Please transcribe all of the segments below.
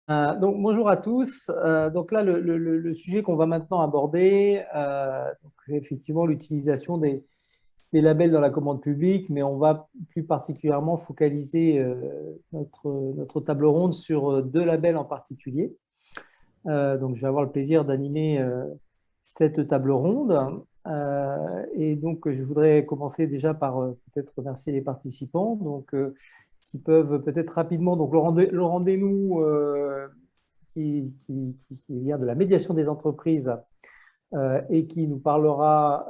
Donc, bonjour à tous. Donc là, le sujet qu'on va maintenant aborder, c'est effectivement l'utilisation des labels dans la commande publique, mais on va plus particulièrement focaliser notre table ronde sur deux labels en particulier. Donc, je vais avoir le plaisir d'animer cette table ronde. Et donc, je voudrais commencer déjà par peut-être remercier les participants. Qui peuvent peut-être rapidement, donc Laurent Desnoux, qui vient de la médiation des entreprises et qui nous parlera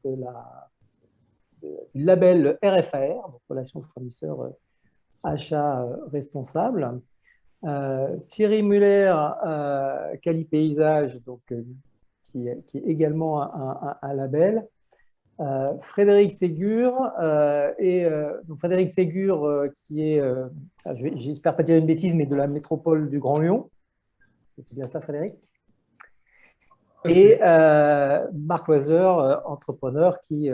du label RFAR, donc relation fournisseur achat responsable. Thierry Muller, Quali Paysage, qui est également un label. Frédéric Ségur, donc Frédéric Ségur, qui est, j'espère pas dire une bêtise, mais de la métropole du Grand Lyon. C'est bien ça, Frédéric? Et Marc Loiseur, entrepreneur qui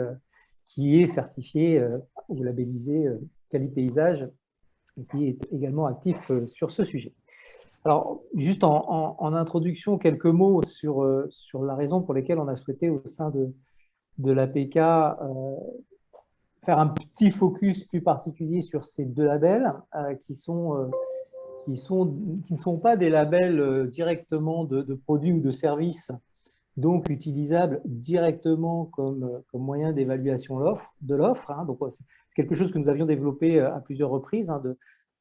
est certifié ou labellisé Quali Paysage et qui est également actif sur ce sujet. Alors, juste en introduction, quelques mots sur la raison pour laquelle on a souhaité au sein de l'APK faire un petit focus plus particulier sur ces deux labels qui ne sont pas des labels directement de produits ou de services, donc utilisables directement comme moyen d'évaluation de l'offre. Donc, c'est quelque chose que nous avions développé à plusieurs reprises,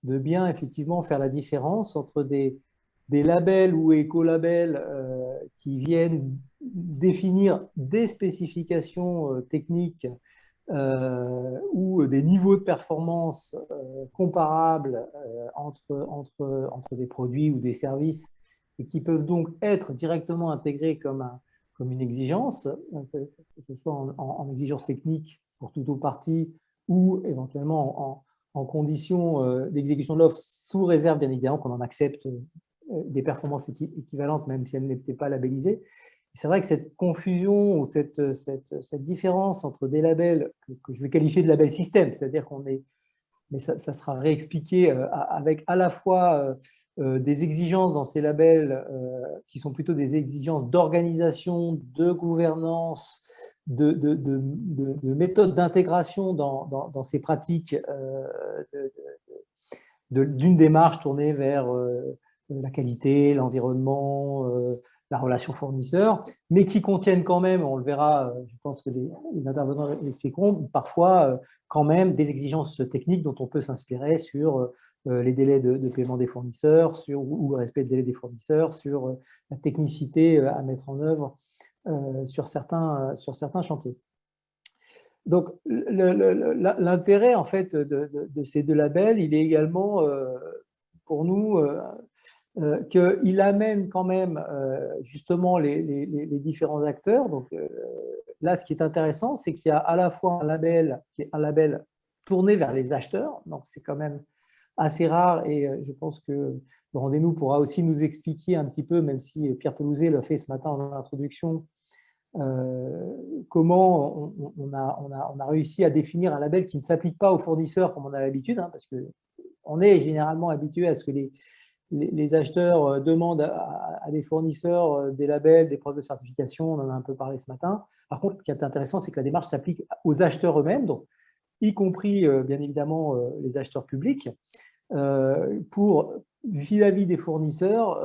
de bien effectivement faire la différence entre des labels ou écolabels qui viennent définir des spécifications techniques ou des niveaux de performance comparables entre des produits ou des services et qui peuvent donc être directement intégrés comme une exigence, que ce soit en exigence technique pour toute ou partie ou éventuellement en condition d'exécution de l'offre sous réserve bien évidemment qu'on en accepte des performances équivalentes même si elles n'étaient pas labellisées. C'est vrai que cette confusion ou cette différence entre des labels que je vais qualifier de labels système, c'est-à-dire qu'on est, mais ça sera réexpliqué avec à la fois des exigences dans ces labels qui sont plutôt des exigences d'organisation, de gouvernance, de méthodes d'intégration dans ces pratiques d'une démarche tournée vers la qualité, l'environnement, la relation fournisseur, mais qui contiennent quand même, on le verra, je pense que les intervenants l'expliqueront, parfois quand même des exigences techniques dont on peut s'inspirer sur les délais de paiement des fournisseurs, ou le respect des délais des fournisseurs, sur la technicité à mettre en œuvre sur certains chantiers. Donc, l'intérêt en fait de ces deux labels, il est également pour nous qu'il amène quand même justement les différents acteurs. Donc là, ce qui est intéressant, c'est qu'il y a à la fois un label qui est un label tourné vers les acheteurs. Donc c'est quand même assez rare et je pense que Laurent Desnoux pourra aussi nous expliquer un petit peu, même si Pierre Pelouzet l'a fait ce matin en introduction, comment on a réussi à définir un label qui ne s'applique pas aux fournisseurs comme on a l'habitude, parce qu'on est généralement habitué à ce que les acheteurs demandent à des fournisseurs des labels, des preuves de certification, on en a un peu parlé ce matin. Par contre, ce qui est intéressant, c'est que la démarche s'applique aux acheteurs eux-mêmes, donc y compris bien évidemment les acheteurs publics, pour vis-à-vis des fournisseurs,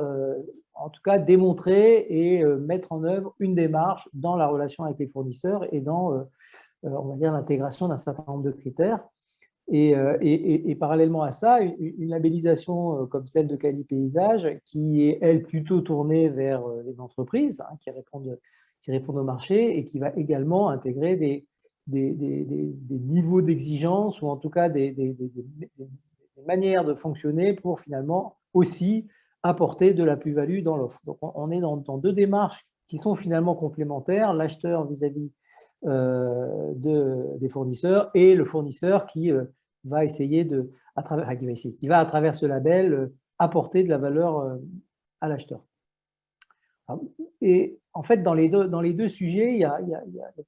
en tout cas démontrer et mettre en œuvre une démarche dans la relation avec les fournisseurs et dans, on va dire, l'intégration d'un certain nombre de critères. Et parallèlement à ça, une labellisation comme celle de Quali Paysage, qui est, elle, plutôt tournée vers les entreprises qui répondent au marché et qui va également intégrer des niveaux d'exigence ou en tout cas des manières de fonctionner pour finalement aussi apporter de la plus-value dans l'offre. Donc, on est dans deux démarches qui sont finalement complémentaires, l'acheteur vis-à-vis des fournisseurs et le fournisseur qui va essayer qui va à travers ce label apporter de la valeur à l'acheteur. Et en fait, dans les deux sujets, il y a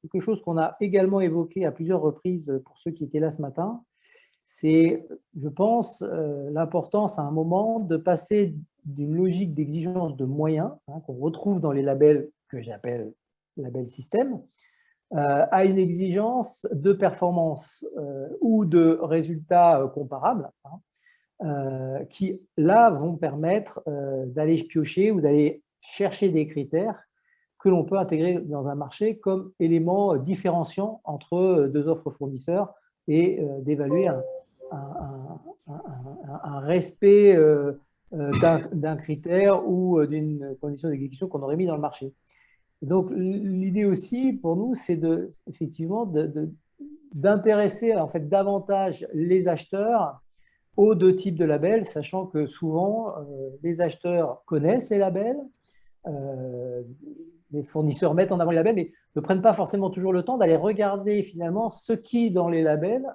quelque chose qu'on a également évoqué à plusieurs reprises pour ceux qui étaient là ce matin. C'est, je pense, l'importance à un moment de passer d'une logique d'exigence de moyens, hein, qu'on retrouve dans les labels que j'appelle labels système, à une exigence de performance ou de résultats comparables, hein, qui, là, vont permettre d'aller piocher ou d'aller chercher des critères que l'on peut intégrer dans un marché comme éléments différenciants entre deux offres fournisseurs et d'évaluer un respect d'un critère ou d'une condition d'exécution qu'on aurait mis dans le marché. Donc, l'idée aussi, pour nous, c'est effectivement d'intéresser en fait davantage les acheteurs aux deux types de labels, sachant que souvent, les acheteurs connaissent les labels, les fournisseurs mettent en avant les labels, mais ne prennent pas forcément toujours le temps d'aller regarder finalement ce qui, dans les labels,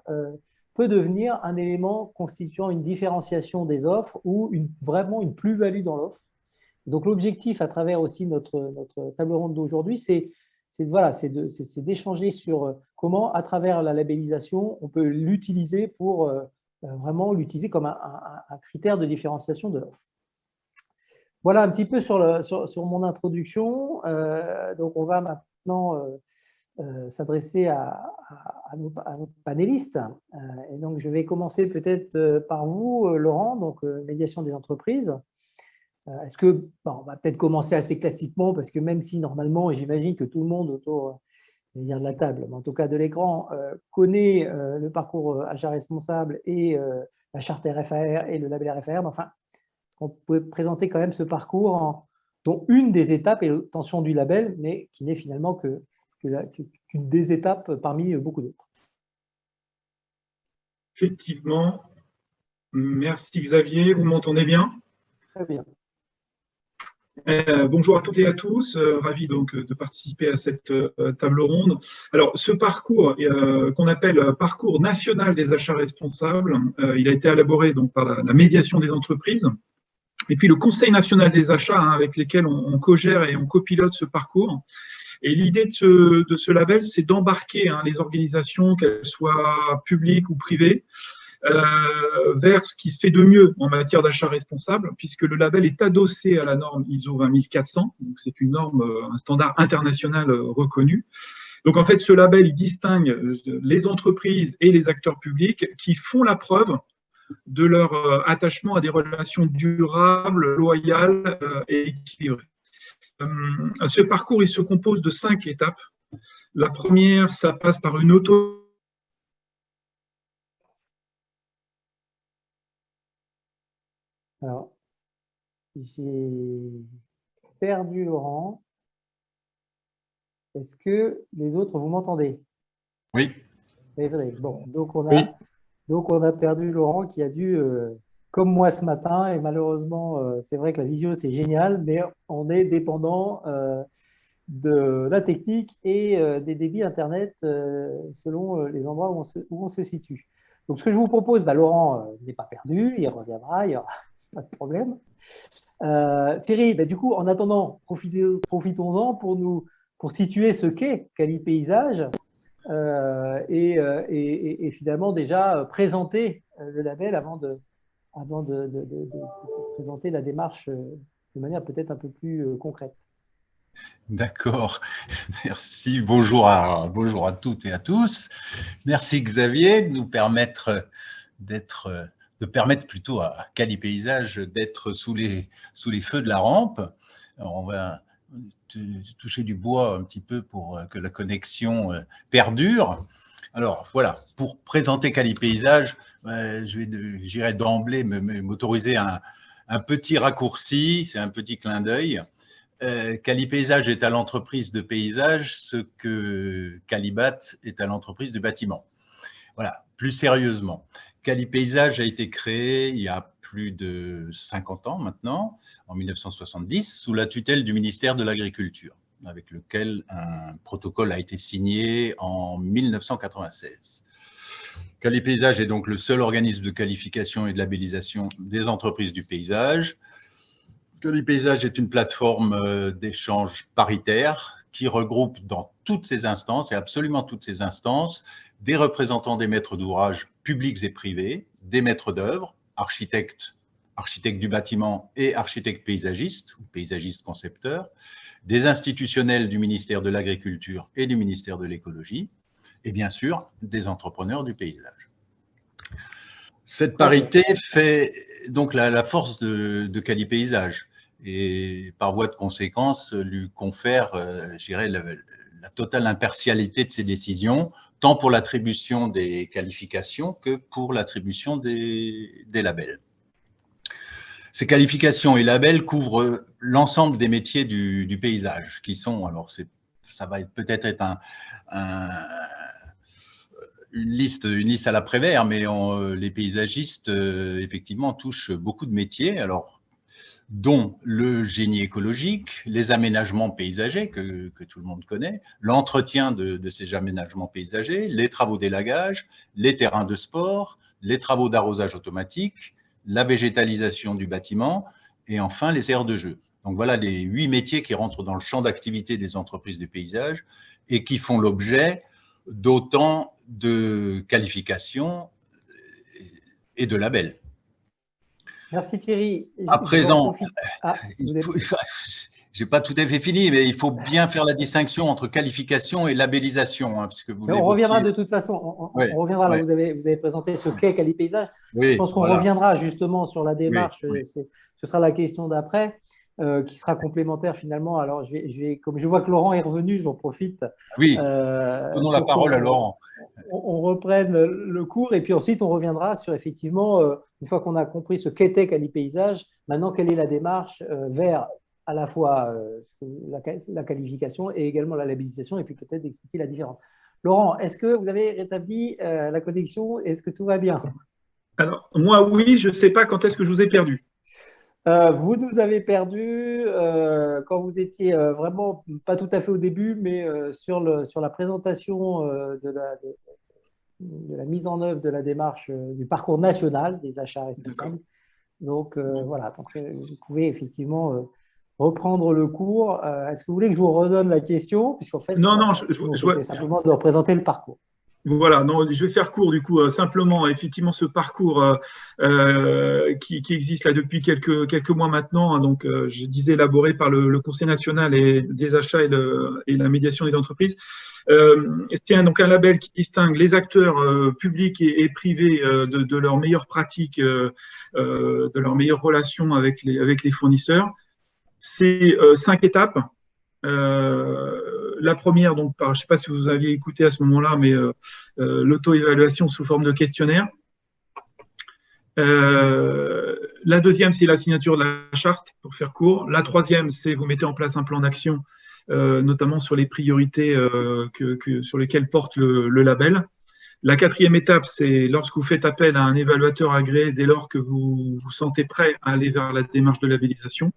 peut devenir un élément constituant une différenciation des offres ou vraiment une plus-value dans l'offre. Donc l'objectif à travers aussi notre table ronde d'aujourd'hui, c'est d'échanger sur comment, à travers la labellisation, on peut l'utiliser pour vraiment l'utiliser comme un critère de différenciation de l'offre. Voilà un petit peu sur mon introduction. Donc on va maintenant s'adresser à nos panélistes. Et donc je vais commencer peut-être par vous, Laurent, donc médiation des entreprises. Est-ce que, on va peut-être commencer assez classiquement, parce que même si normalement, j'imagine que tout le monde autour de la table, mais en tout cas de l'écran, connaît le parcours achat responsable et la charte RFAR et le label RFAR, mais enfin, on peut présenter quand même ce parcours dont une des étapes est l'obtention du label, mais qui n'est finalement qu'une des étapes parmi beaucoup d'autres. Effectivement. Merci Xavier, vous m'entendez bien? Très bien. Bonjour à toutes et à tous, ravi donc de participer à cette table ronde. Alors ce parcours qu'on appelle parcours national des achats responsables, il a été élaboré donc par la médiation des entreprises et puis le Conseil national des achats, hein, avec lesquels on co-gère et on copilote ce parcours. Et l'idée de ce label, c'est d'embarquer les organisations, qu'elles soient publiques ou privées, vers ce qui se fait de mieux en matière d'achat responsable, puisque le label est adossé à la norme ISO 20400, donc c'est une norme, un standard international reconnu. Donc en fait, ce label, il distingue les entreprises et les acteurs publics qui font la preuve de leur attachement à des relations durables, loyales et équilibrées. Ce parcours, il se compose de 5 étapes. La première, ça passe par une auto. Alors, j'ai perdu Laurent. Est-ce que les autres, vous m'entendez? Oui. Bon, donc on a perdu Laurent qui a dû, comme moi ce matin, et malheureusement, c'est vrai que la visio, c'est génial, mais on est dépendant de la technique et des débits Internet selon les endroits où on se situe. Donc, ce que je vous propose, Laurent n'est pas perdu, il reviendra, il n'y aura pas de problème. Thierry, du coup, en attendant, profitons-en pour situer ce qu'est Quali Paysage et finalement déjà présenter le label avant de présenter la démarche de manière peut-être un peu plus concrète. D'accord, merci. Bonjour à toutes et à tous. Merci Xavier de nous permettre de permettre plutôt à Quali Paysage d'être sous les feux de la rampe. Alors, on va toucher du bois un petit peu pour que la connexion perdure. Alors voilà, pour présenter Quali Paysage, j'irai d'emblée m'autoriser un petit raccourci, c'est un petit clin d'œil. Quali Paysage est à l'entreprise de paysage ce que Qualibat est à l'entreprise de bâtiment. Voilà, plus sérieusement, Quali Paysage a été créé il y a plus de 50 ans maintenant, en 1970, sous la tutelle du ministère de l'Agriculture, avec lequel un protocole a été signé en 1996. Quali Paysage est donc le seul organisme de qualification et de labellisation des entreprises du paysage. Quali Paysage est une plateforme d'échange paritaire qui regroupe dans toutes ces instances, et absolument toutes ces instances, des représentants des maîtres d'ouvrage publics et privés, des maîtres d'œuvre, architectes architectes du bâtiment et architectes paysagistes ou paysagistes concepteurs, des institutionnels du ministère de l'Agriculture et du ministère de l'Écologie, et bien sûr des entrepreneurs du paysage. Cette parité fait donc la force de Quali Paysage et par voie de conséquence lui confère, je dirais, la totale impartialité de ses décisions, tant pour l'attribution des qualifications que pour l'attribution des labels. Ces qualifications et labels couvrent l'ensemble des métiers du paysage, qui sont, alors ça va peut-être être une liste à la Prévert, mais les paysagistes, effectivement, touchent beaucoup de métiers, alors, dont le génie écologique, les aménagements paysagers que tout le monde connaît, l'entretien de ces aménagements paysagers, les travaux d'élagage, les terrains de sport, les travaux d'arrosage automatique, la végétalisation du bâtiment et enfin les aires de jeu. Donc voilà les 8 métiers qui rentrent dans le champ d'activité des entreprises du paysage et qui font l'objet d'autant de qualifications et de labels. Merci Thierry. À présent, j'ai pas tout à fait fini, mais il faut bien faire la distinction entre qualification et labellisation. Hein, puisque vous on reviendra de toute façon, on reviendra. Là, vous avez présenté ce qu'est Quali Paysage. Je pense qu'on reviendra justement sur la démarche. Ce sera la question d'après, qui sera complémentaire finalement. Alors, comme je vois que Laurent est revenu, j'en profite. Oui, donnons la parole à Laurent. On reprenne le cours et puis ensuite on reviendra sur effectivement, une fois qu'on a compris ce qu'était Quali Paysage, maintenant quelle est la démarche vers à la fois la qualification et également la labellisation, et puis peut-être expliquer la différence. Laurent, est-ce que vous avez rétabli la connexion? Est-ce que tout va bien? Alors, moi, oui, je ne sais pas quand est-ce que je vous ai perdu. Vous nous avez perdu quand vous étiez vraiment, pas tout à fait au début, mais sur la présentation de la mise en œuvre de la démarche du parcours national des achats responsables. Donc, voilà, donc, vous pouvez effectivement reprendre le cours. Est-ce que vous voulez que je vous redonne la question? Puisqu'en fait, non, c'était simplement de représenter le parcours. Voilà, non, je vais faire court du coup, simplement, effectivement, ce parcours qui existe là depuis quelques mois maintenant, hein, donc je disais élaboré par le Conseil national des achats et la médiation des entreprises. C'est donc un label qui distingue les acteurs publics et privés de leurs meilleures pratiques, de leurs meilleures relations avec les fournisseurs. C'est 5 étapes. La première, donc, je ne sais pas si vous aviez écouté à ce moment-là, mais l'auto-évaluation sous forme de questionnaire. La deuxième, c'est la signature de la charte, pour faire court. La troisième, c'est vous mettez en place un plan d'action, notamment sur les priorités sur lesquelles porte le label. La quatrième étape, c'est lorsque vous faites appel à un évaluateur agréé dès lors que vous vous sentez prêt à aller vers la démarche de labellisation.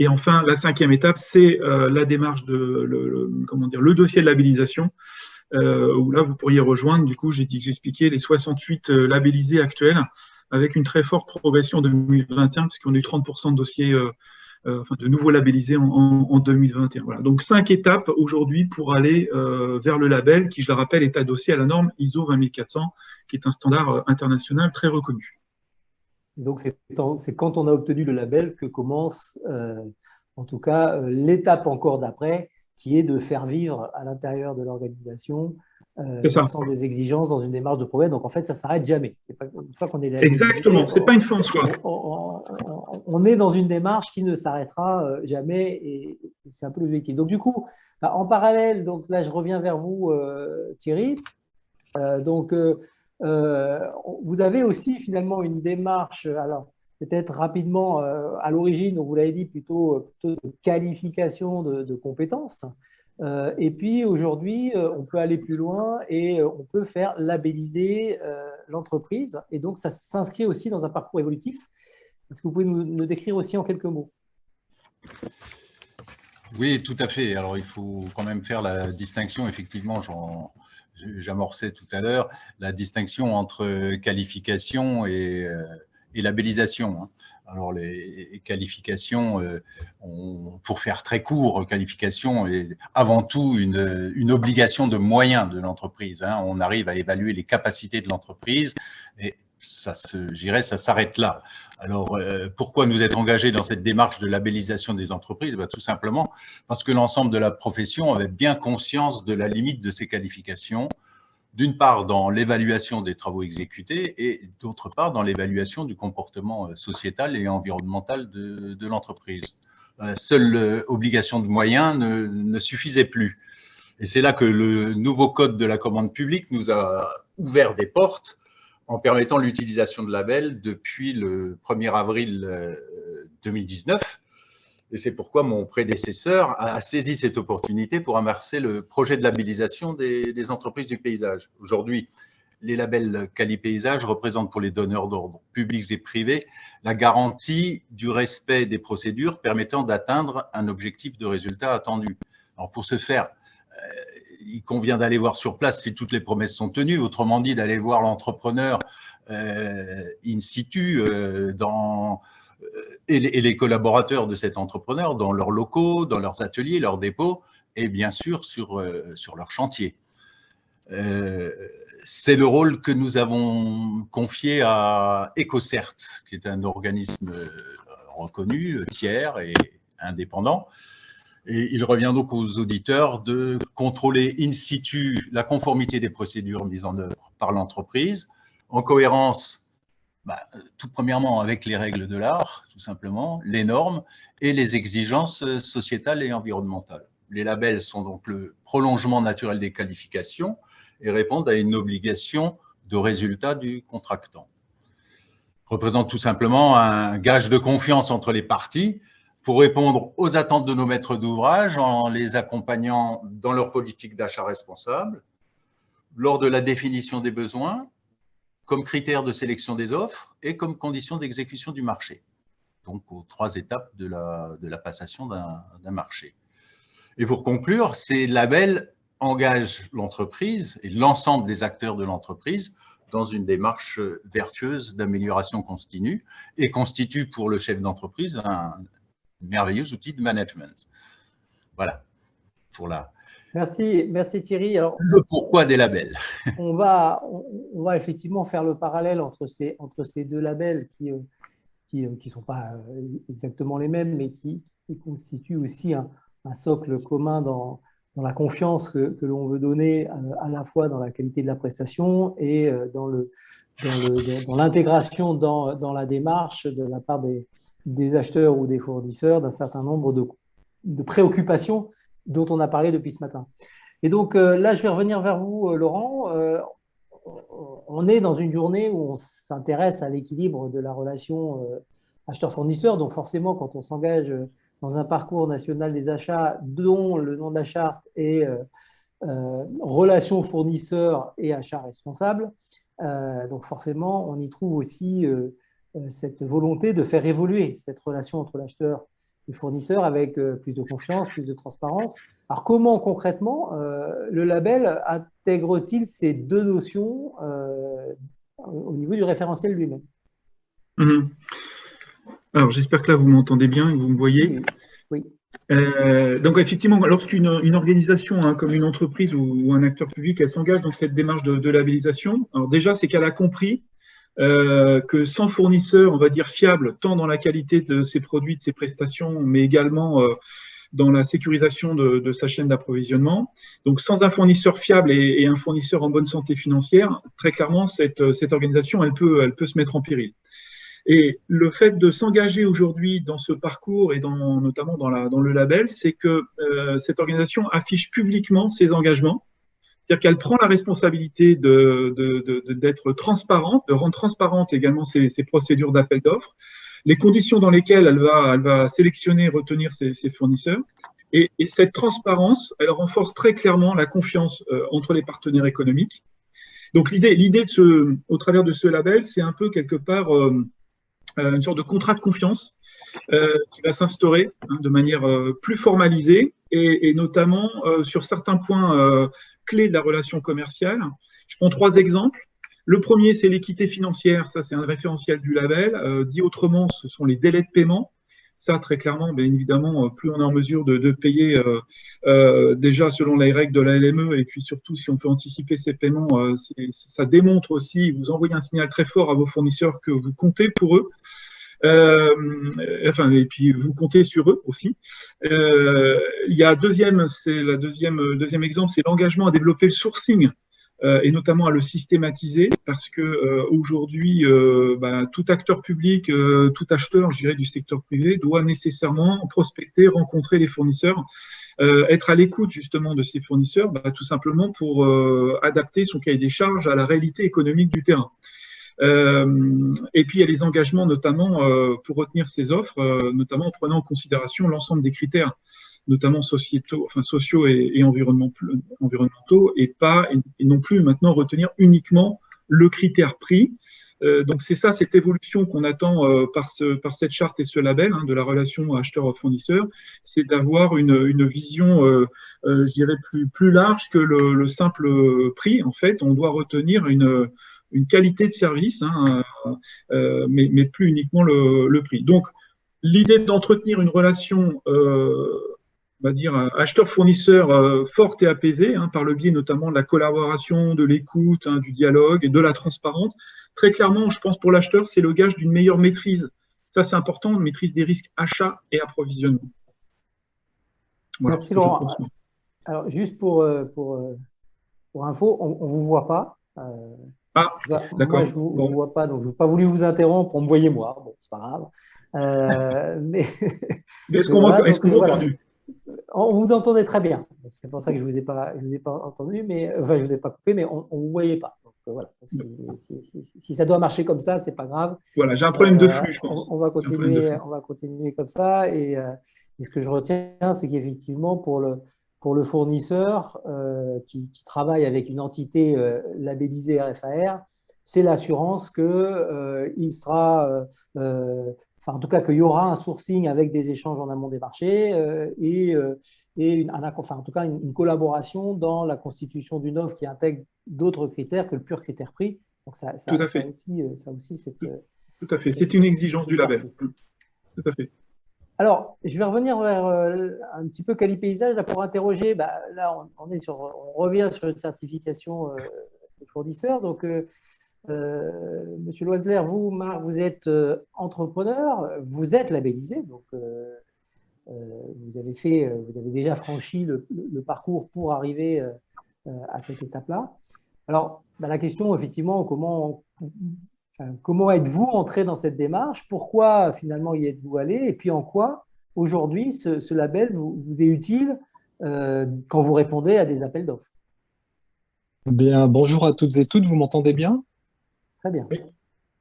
Et enfin, la cinquième étape, c'est la démarche le dossier de labellisation, où là, vous pourriez rejoindre, du coup, j'ai expliqué les 68 labellisés actuels, avec une très forte progression en 2021, puisqu'on a eu 30% de dossiers, de nouveaux labellisés en 2021. Voilà. Donc, 5 étapes aujourd'hui pour aller vers le label, qui, je le rappelle, est adossé à la norme ISO 20400, qui est un standard international très reconnu. Donc, c'est quand on a obtenu le label que commence, en tout cas, l'étape encore d'après, qui est de faire vivre à l'intérieur de l'organisation l'ensemble des exigences dans une démarche de progrès. Donc, en fait, ça ne s'arrête jamais. C'est pas une fois qu'on est là. Exactement, ce n'est pas une fin en soi. On est dans une démarche qui ne s'arrêtera jamais et c'est un peu l'objectif. Donc, du coup, en parallèle, donc là, je reviens vers vous, Thierry. Vous avez aussi finalement une démarche, alors peut-être rapidement à l'origine, vous l'avez dit, plutôt de qualification de compétences. Et puis aujourd'hui, on peut aller plus loin et on peut faire labelliser l'entreprise. Et donc, ça s'inscrit aussi dans un parcours évolutif. Est-ce que vous pouvez nous décrire aussi en quelques mots? Oui, tout à fait. Alors, il faut quand même faire la distinction, effectivement, j'amorçais tout à l'heure, la distinction entre qualification et labellisation. Alors, les qualifications, pour faire très court, qualification est avant tout une obligation de moyens de l'entreprise. On arrive à évaluer les capacités de l'entreprise et ça s'arrête là. Alors, pourquoi nous être engagés dans cette démarche de labellisation des entreprises? Tout simplement parce que l'ensemble de la profession avait bien conscience de la limite de ces qualifications, d'une part dans l'évaluation des travaux exécutés et d'autre part dans l'évaluation du comportement sociétal et environnemental de l'entreprise. Seule obligation de moyens ne suffisait plus. Et c'est là que le nouveau code de la commande publique nous a ouvert des portes en permettant l'utilisation de labels depuis le 1er avril 2019. Et c'est pourquoi mon prédécesseur a saisi cette opportunité pour amorcer le projet de labellisation des entreprises du paysage. Aujourd'hui, les labels quali-paysage représentent pour les donneurs d'ordre publics et privés la garantie du respect des procédures permettant d'atteindre un objectif de résultat attendu. Alors pour ce faire, il convient d'aller voir sur place si toutes les promesses sont tenues, autrement dit d'aller voir l'entrepreneur in situ et les collaborateurs de cet entrepreneur dans leurs locaux, dans leurs ateliers, leurs dépôts et bien sûr sur leur chantier. C'est le rôle que nous avons confié à EcoCert, qui est un organisme reconnu, tiers et indépendant. Et il revient donc aux auditeurs de contrôler in situ la conformité des procédures mises en œuvre par l'entreprise, en cohérence, tout premièrement avec les règles de l'art, tout simplement, les normes et les exigences sociétales et environnementales. Les labels sont donc le prolongement naturel des qualifications et répondent à une obligation de résultat du contractant. Représentent tout simplement un gage de confiance entre les parties pour répondre aux attentes de nos maîtres d'ouvrage en les accompagnant dans leur politique d'achat responsable, lors de la définition des besoins, comme critère de sélection des offres et comme condition d'exécution du marché. Donc, aux 3 étapes de la passation d'un marché. Et pour conclure, ces labels engagent l'entreprise et l'ensemble des acteurs de l'entreprise dans une démarche vertueuse d'amélioration continue et constituent pour le chef d'entreprise un merveilleux outil de management. Voilà, pour Merci Thierry. Alors, le pourquoi des labels. On va effectivement faire le parallèle entre ces 2 labels qui ne sont pas exactement les mêmes, mais qui constituent aussi un socle commun dans la confiance que l'on veut donner à la fois dans la qualité de la prestation et dans l'intégration dans la démarche de la part des acheteurs ou des fournisseurs d'un certain nombre de préoccupations dont on a parlé depuis ce matin. Et donc là, je vais revenir vers vous, Laurent. On est dans une journée où on s'intéresse à l'équilibre de la relation acheteur-fournisseur. Donc forcément, quand on s'engage dans un parcours national des achats dont le nom de la charte est relation fournisseur et achat responsable, donc forcément, on y trouve aussi cette volonté de faire évoluer cette relation entre l'acheteur et le fournisseur avec plus de confiance, plus de transparence. Alors, comment concrètement le label intègre-t-il ces 2 notions au niveau du référentiel lui-même? Alors, j'espère que là, vous m'entendez bien et vous me voyez. Oui. Donc, effectivement, lorsqu'une organisation, comme une entreprise ou un acteur public, elle s'engage dans cette démarche de labellisation, alors déjà, c'est qu'elle a compris que sans fournisseur, on va dire fiable, tant dans la qualité de ses produits, de ses prestations, mais également dans la sécurisation de sa chaîne d'approvisionnement. Donc, sans un fournisseur fiable et un fournisseur en bonne santé financière, très clairement, cette organisation, elle peut se mettre en péril. Et le fait de s'engager aujourd'hui dans ce parcours et notamment dans le label, c'est que cette organisation affiche publiquement ses engagements. C'est-à-dire qu'elle prend la responsabilité d'être transparente, de rendre transparente également ses procédures d'appel d'offres, les conditions dans lesquelles elle va sélectionner et retenir ses fournisseurs. Et cette transparence, elle renforce très clairement la confiance entre les partenaires économiques. Donc l'idée au travers de ce label, c'est un peu quelque part une sorte de contrat de confiance qui va s'instaurer de manière plus formalisée et notamment sur certains points clés de la relation commerciale. Je prends 3 exemples. Le premier, c'est l'équité financière. Ça, c'est un référentiel du label. Dit autrement, ce sont les délais de paiement. Ça, très clairement, bien évidemment, plus on est en mesure de payer déjà selon les règles de la LME, et puis surtout si on peut anticiper ces paiements, ça démontre aussi, vous envoyez un signal très fort à vos fournisseurs que vous comptez pour eux. Et puis vous comptez sur eux aussi. Il y a deuxième exemple, c'est l'engagement à développer le sourcing. Et notamment à le systématiser, parce que aujourd'hui, tout acteur public, tout acheteur, je dirais, du secteur privé, doit nécessairement prospecter, rencontrer les fournisseurs, être à l'écoute justement de ces fournisseurs, tout simplement pour adapter son cahier des charges à la réalité économique du terrain. Et puis il y a les engagements notamment pour retenir ces offres, notamment en prenant en considération l'ensemble des critères, notamment sociaux et environnementaux, et non plus maintenant retenir uniquement le critère prix. Donc c'est ça, cette évolution qu'on attend par cette charte et ce label, de la relation acheteur-fournisseur, c'est d'avoir une vision, je dirais, plus large que le simple prix. En fait, on doit retenir une qualité de service, mais plus uniquement le prix. Donc, l'idée d'entretenir une relation on va dire, acheteur-fournisseur forte et apaisée, par le biais notamment de la collaboration, de l'écoute, du dialogue et de la transparence. Très clairement, je pense pour l'acheteur, c'est le gage d'une meilleure maîtrise. Ça, c'est important, une maîtrise des risques achats et approvisionnement. Voilà. Merci Laurent. Alors, juste pour info, on ne vous voit pas. D'accord. Moi, je ne vous vois pas, donc je n'ai pas voulu vous interrompre. On me voyait moi. Bon, c'est pas grave. Mais est-ce qu'on m'a entendu? On vous entendait très bien. C'est pour ça que je ne vous ai pas entendu, mais enfin, je ne vous ai pas coupé, mais on ne vous voyait pas. Donc, voilà. Si ça doit marcher comme ça, ce n'est pas grave. Voilà, j'ai un problème de flux, je pense. On va continuer comme ça. Et ce que je retiens, c'est qu'effectivement, pour le fournisseur qui travaille avec une entité labellisée RFAR, c'est l'assurance qu'il sera, en tout cas qu'il y aura un sourcing avec des échanges en amont des marchés en tout cas une collaboration dans la constitution d'une offre qui intègre d'autres critères que le pur critère prix. Donc ça aussi, tout à fait. C'est une exigence du label. Tout à fait. Alors, je vais revenir vers un petit peu Quali Paysage là, pour interroger. Là, on revient sur une certification de fournisseur. Donc, Monsieur Loisler, vous, Marc, vous êtes entrepreneur, vous êtes labellisé. Donc, vous avez déjà franchi le parcours pour arriver à cette étape-là. Alors, la question, effectivement, comment êtes-vous entré dans cette démarche? Pourquoi finalement y êtes-vous allé? Et puis en quoi aujourd'hui ce label vous est utile quand vous répondez à des appels d'offres? Bien, bonjour à toutes et toutes, vous m'entendez bien? Très bien. Oui.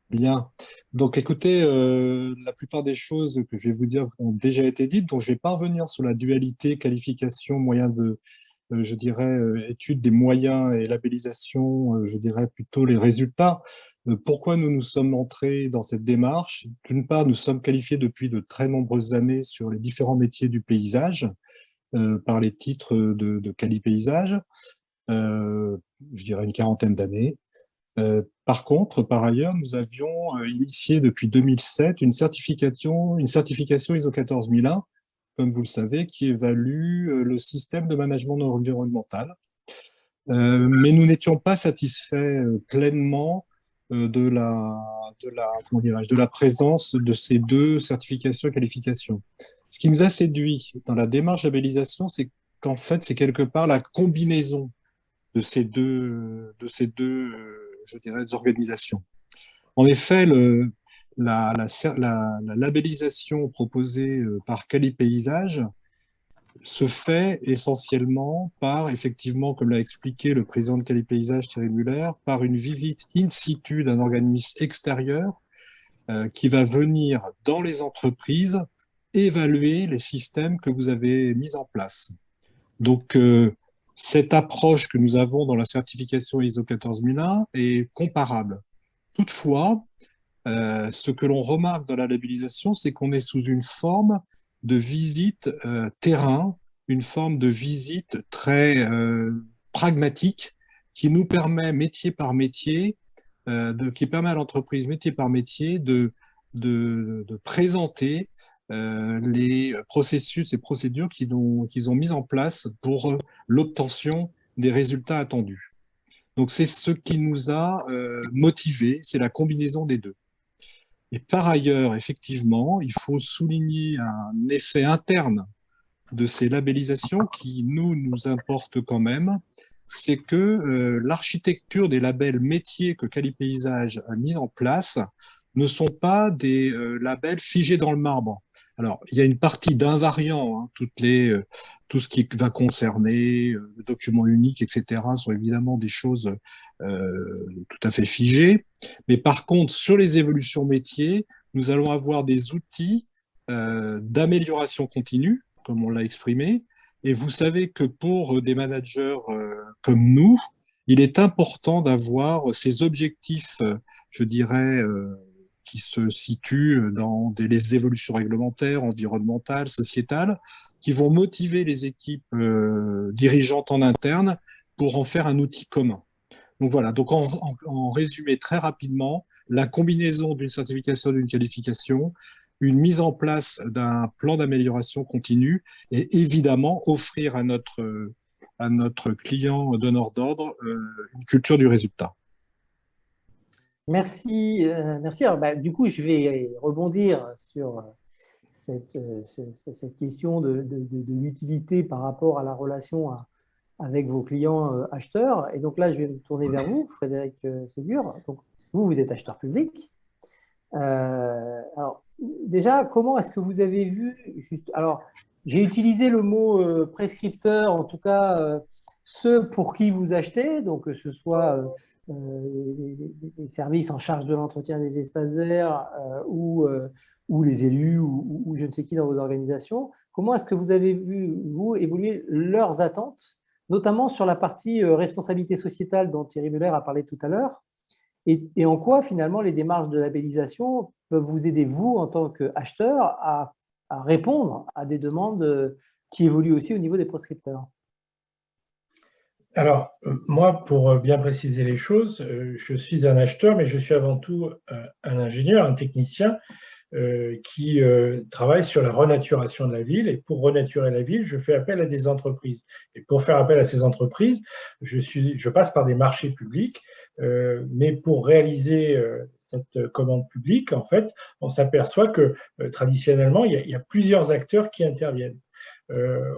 Bien. Donc écoutez, la plupart des choses que je vais vous dire ont déjà été dites, donc je ne vais pas revenir sur la dualité qualification, moyen de, je dirais, étude des moyens et labellisation, je dirais plutôt les résultats. Pourquoi nous sommes entrés dans cette démarche? D'une part, nous sommes qualifiés depuis de très nombreuses années sur les différents métiers du paysage, par les titres de Quali Paysage, je dirais une quarantaine d'années. Par contre, par ailleurs, nous avions initié depuis 2007 une certification ISO 14001, comme vous le savez, qui évalue le système de management environnemental. Mais nous n'étions pas satisfaits pleinement de la présence de ces deux certifications et qualifications. Ce qui nous a séduit dans la démarche de labellisation, c'est qu'en fait, c'est quelque part la combinaison de ces deux je dirais, organisations. En effet, la labellisation proposée par Quali Paysage se fait essentiellement par, effectivement, comme l'a expliqué le président de Quali Paysage, Thierry Muller, par une visite in situ d'un organisme extérieur qui va venir dans les entreprises évaluer les systèmes que vous avez mis en place. Donc, cette approche que nous avons dans la certification ISO 14001 est comparable. Toutefois, ce que l'on remarque dans la labellisation, c'est qu'on est sous une forme de visite terrain, une forme de visite très pragmatique qui nous permet, métier par métier, qui permet à l'entreprise, métier par métier, de présenter les processus et procédures qu'ils ont mis en place pour l'obtention des résultats attendus. Donc, c'est ce qui nous a motivés, c'est la combinaison des deux. Et par ailleurs, effectivement, il faut souligner un effet interne de ces labellisations qui nous importe quand même, c'est que l'architecture des labels métiers que Qualipaysage a mis en place ne sont pas des labels figés dans le marbre. Alors, il y a une partie d'invariants, hein, tout ce qui va concerner le document unique, etc., sont évidemment des choses tout à fait figées. Mais par contre, sur les évolutions métiers, nous allons avoir des outils d'amélioration continue, comme on l'a exprimé. Et vous savez que pour des managers comme nous, il est important d'avoir ces objectifs, je dirais, qui se situent dans les évolutions réglementaires, environnementales, sociétales, qui vont motiver les équipes dirigeantes en interne pour en faire un outil commun. Donc voilà, donc en résumé très rapidement, la combinaison d'une certification, d'une qualification, une mise en place d'un plan d'amélioration continue et évidemment offrir à notre client donneur d'ordre une culture du résultat. Merci. Merci. Alors, du coup, je vais rebondir sur cette question de l'utilité par rapport à la relation avec vos clients acheteurs. Et donc là, je vais me tourner vers vous, Frédéric Ségur. Donc, vous êtes acheteur public. Alors, déjà, comment est-ce que vous avez vu alors, j'ai utilisé le mot prescripteur, en tout cas ceux pour qui vous achetez, donc que ce soit les services en charge de l'entretien des espaces verts ou les élus ou je ne sais qui dans vos organisations. Comment est-ce que vous avez vu, vous, évoluer leurs attentes, notamment sur la partie responsabilité sociétale dont Thierry Muller a parlé tout à l'heure, et en quoi, finalement, les démarches de labellisation peuvent vous aider, vous, en tant qu'acheteur, à répondre à des demandes qui évoluent aussi au niveau des prescripteurs? Alors, moi, pour bien préciser les choses, je suis un acheteur, mais je suis avant tout un ingénieur, un technicien qui travaille sur la renaturation de la ville. Et pour renaturer la ville, je fais appel à des entreprises. Et pour faire appel à ces entreprises, je passe par des marchés publics. Mais pour réaliser cette commande publique, en fait, on s'aperçoit que traditionnellement, il y a plusieurs acteurs qui interviennent.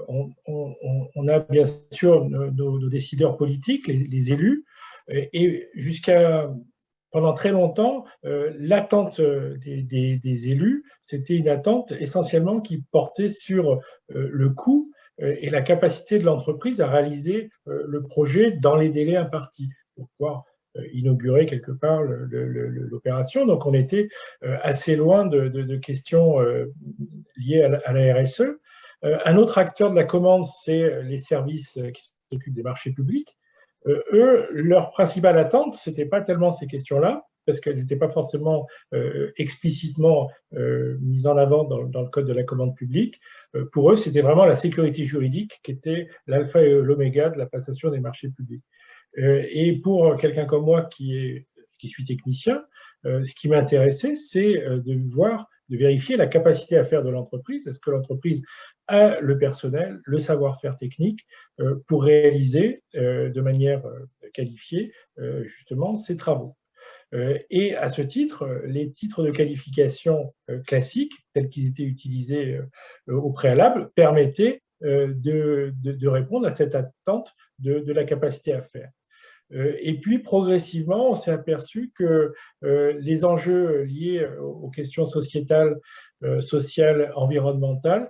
On a bien sûr nos décideurs politiques, les élus, et pendant très longtemps, l'attente des élus, c'était une attente essentiellement qui portait sur le coût et la capacité de l'entreprise à réaliser le projet dans les délais impartis pour pouvoir inaugurer quelque part l'opération. Donc, on était assez loin de questions liées à la RSE. Un autre acteur de la commande, c'est les services qui s'occupent des marchés publics. Eux, leur principale attente, ce n'était pas tellement ces questions-là, parce qu'elles n'étaient pas forcément explicitement mises en avant dans le code de la commande publique. Pour eux, c'était vraiment la sécurité juridique qui était l'alpha et l'oméga de la passation des marchés publics. Et pour quelqu'un comme moi qui suis technicien, ce qui m'intéressait, c'est de vérifier la capacité à faire de l'entreprise. Est-ce que l'entreprise a le personnel, le savoir-faire technique pour réaliser de manière qualifiée justement ces travaux. Et à ce titre, les titres de qualification classiques, tels qu'ils étaient utilisés au préalable, permettaient de répondre à cette attente de la capacité à faire. Et puis, progressivement, on s'est aperçu que les enjeux liés aux questions sociétales, environnementales,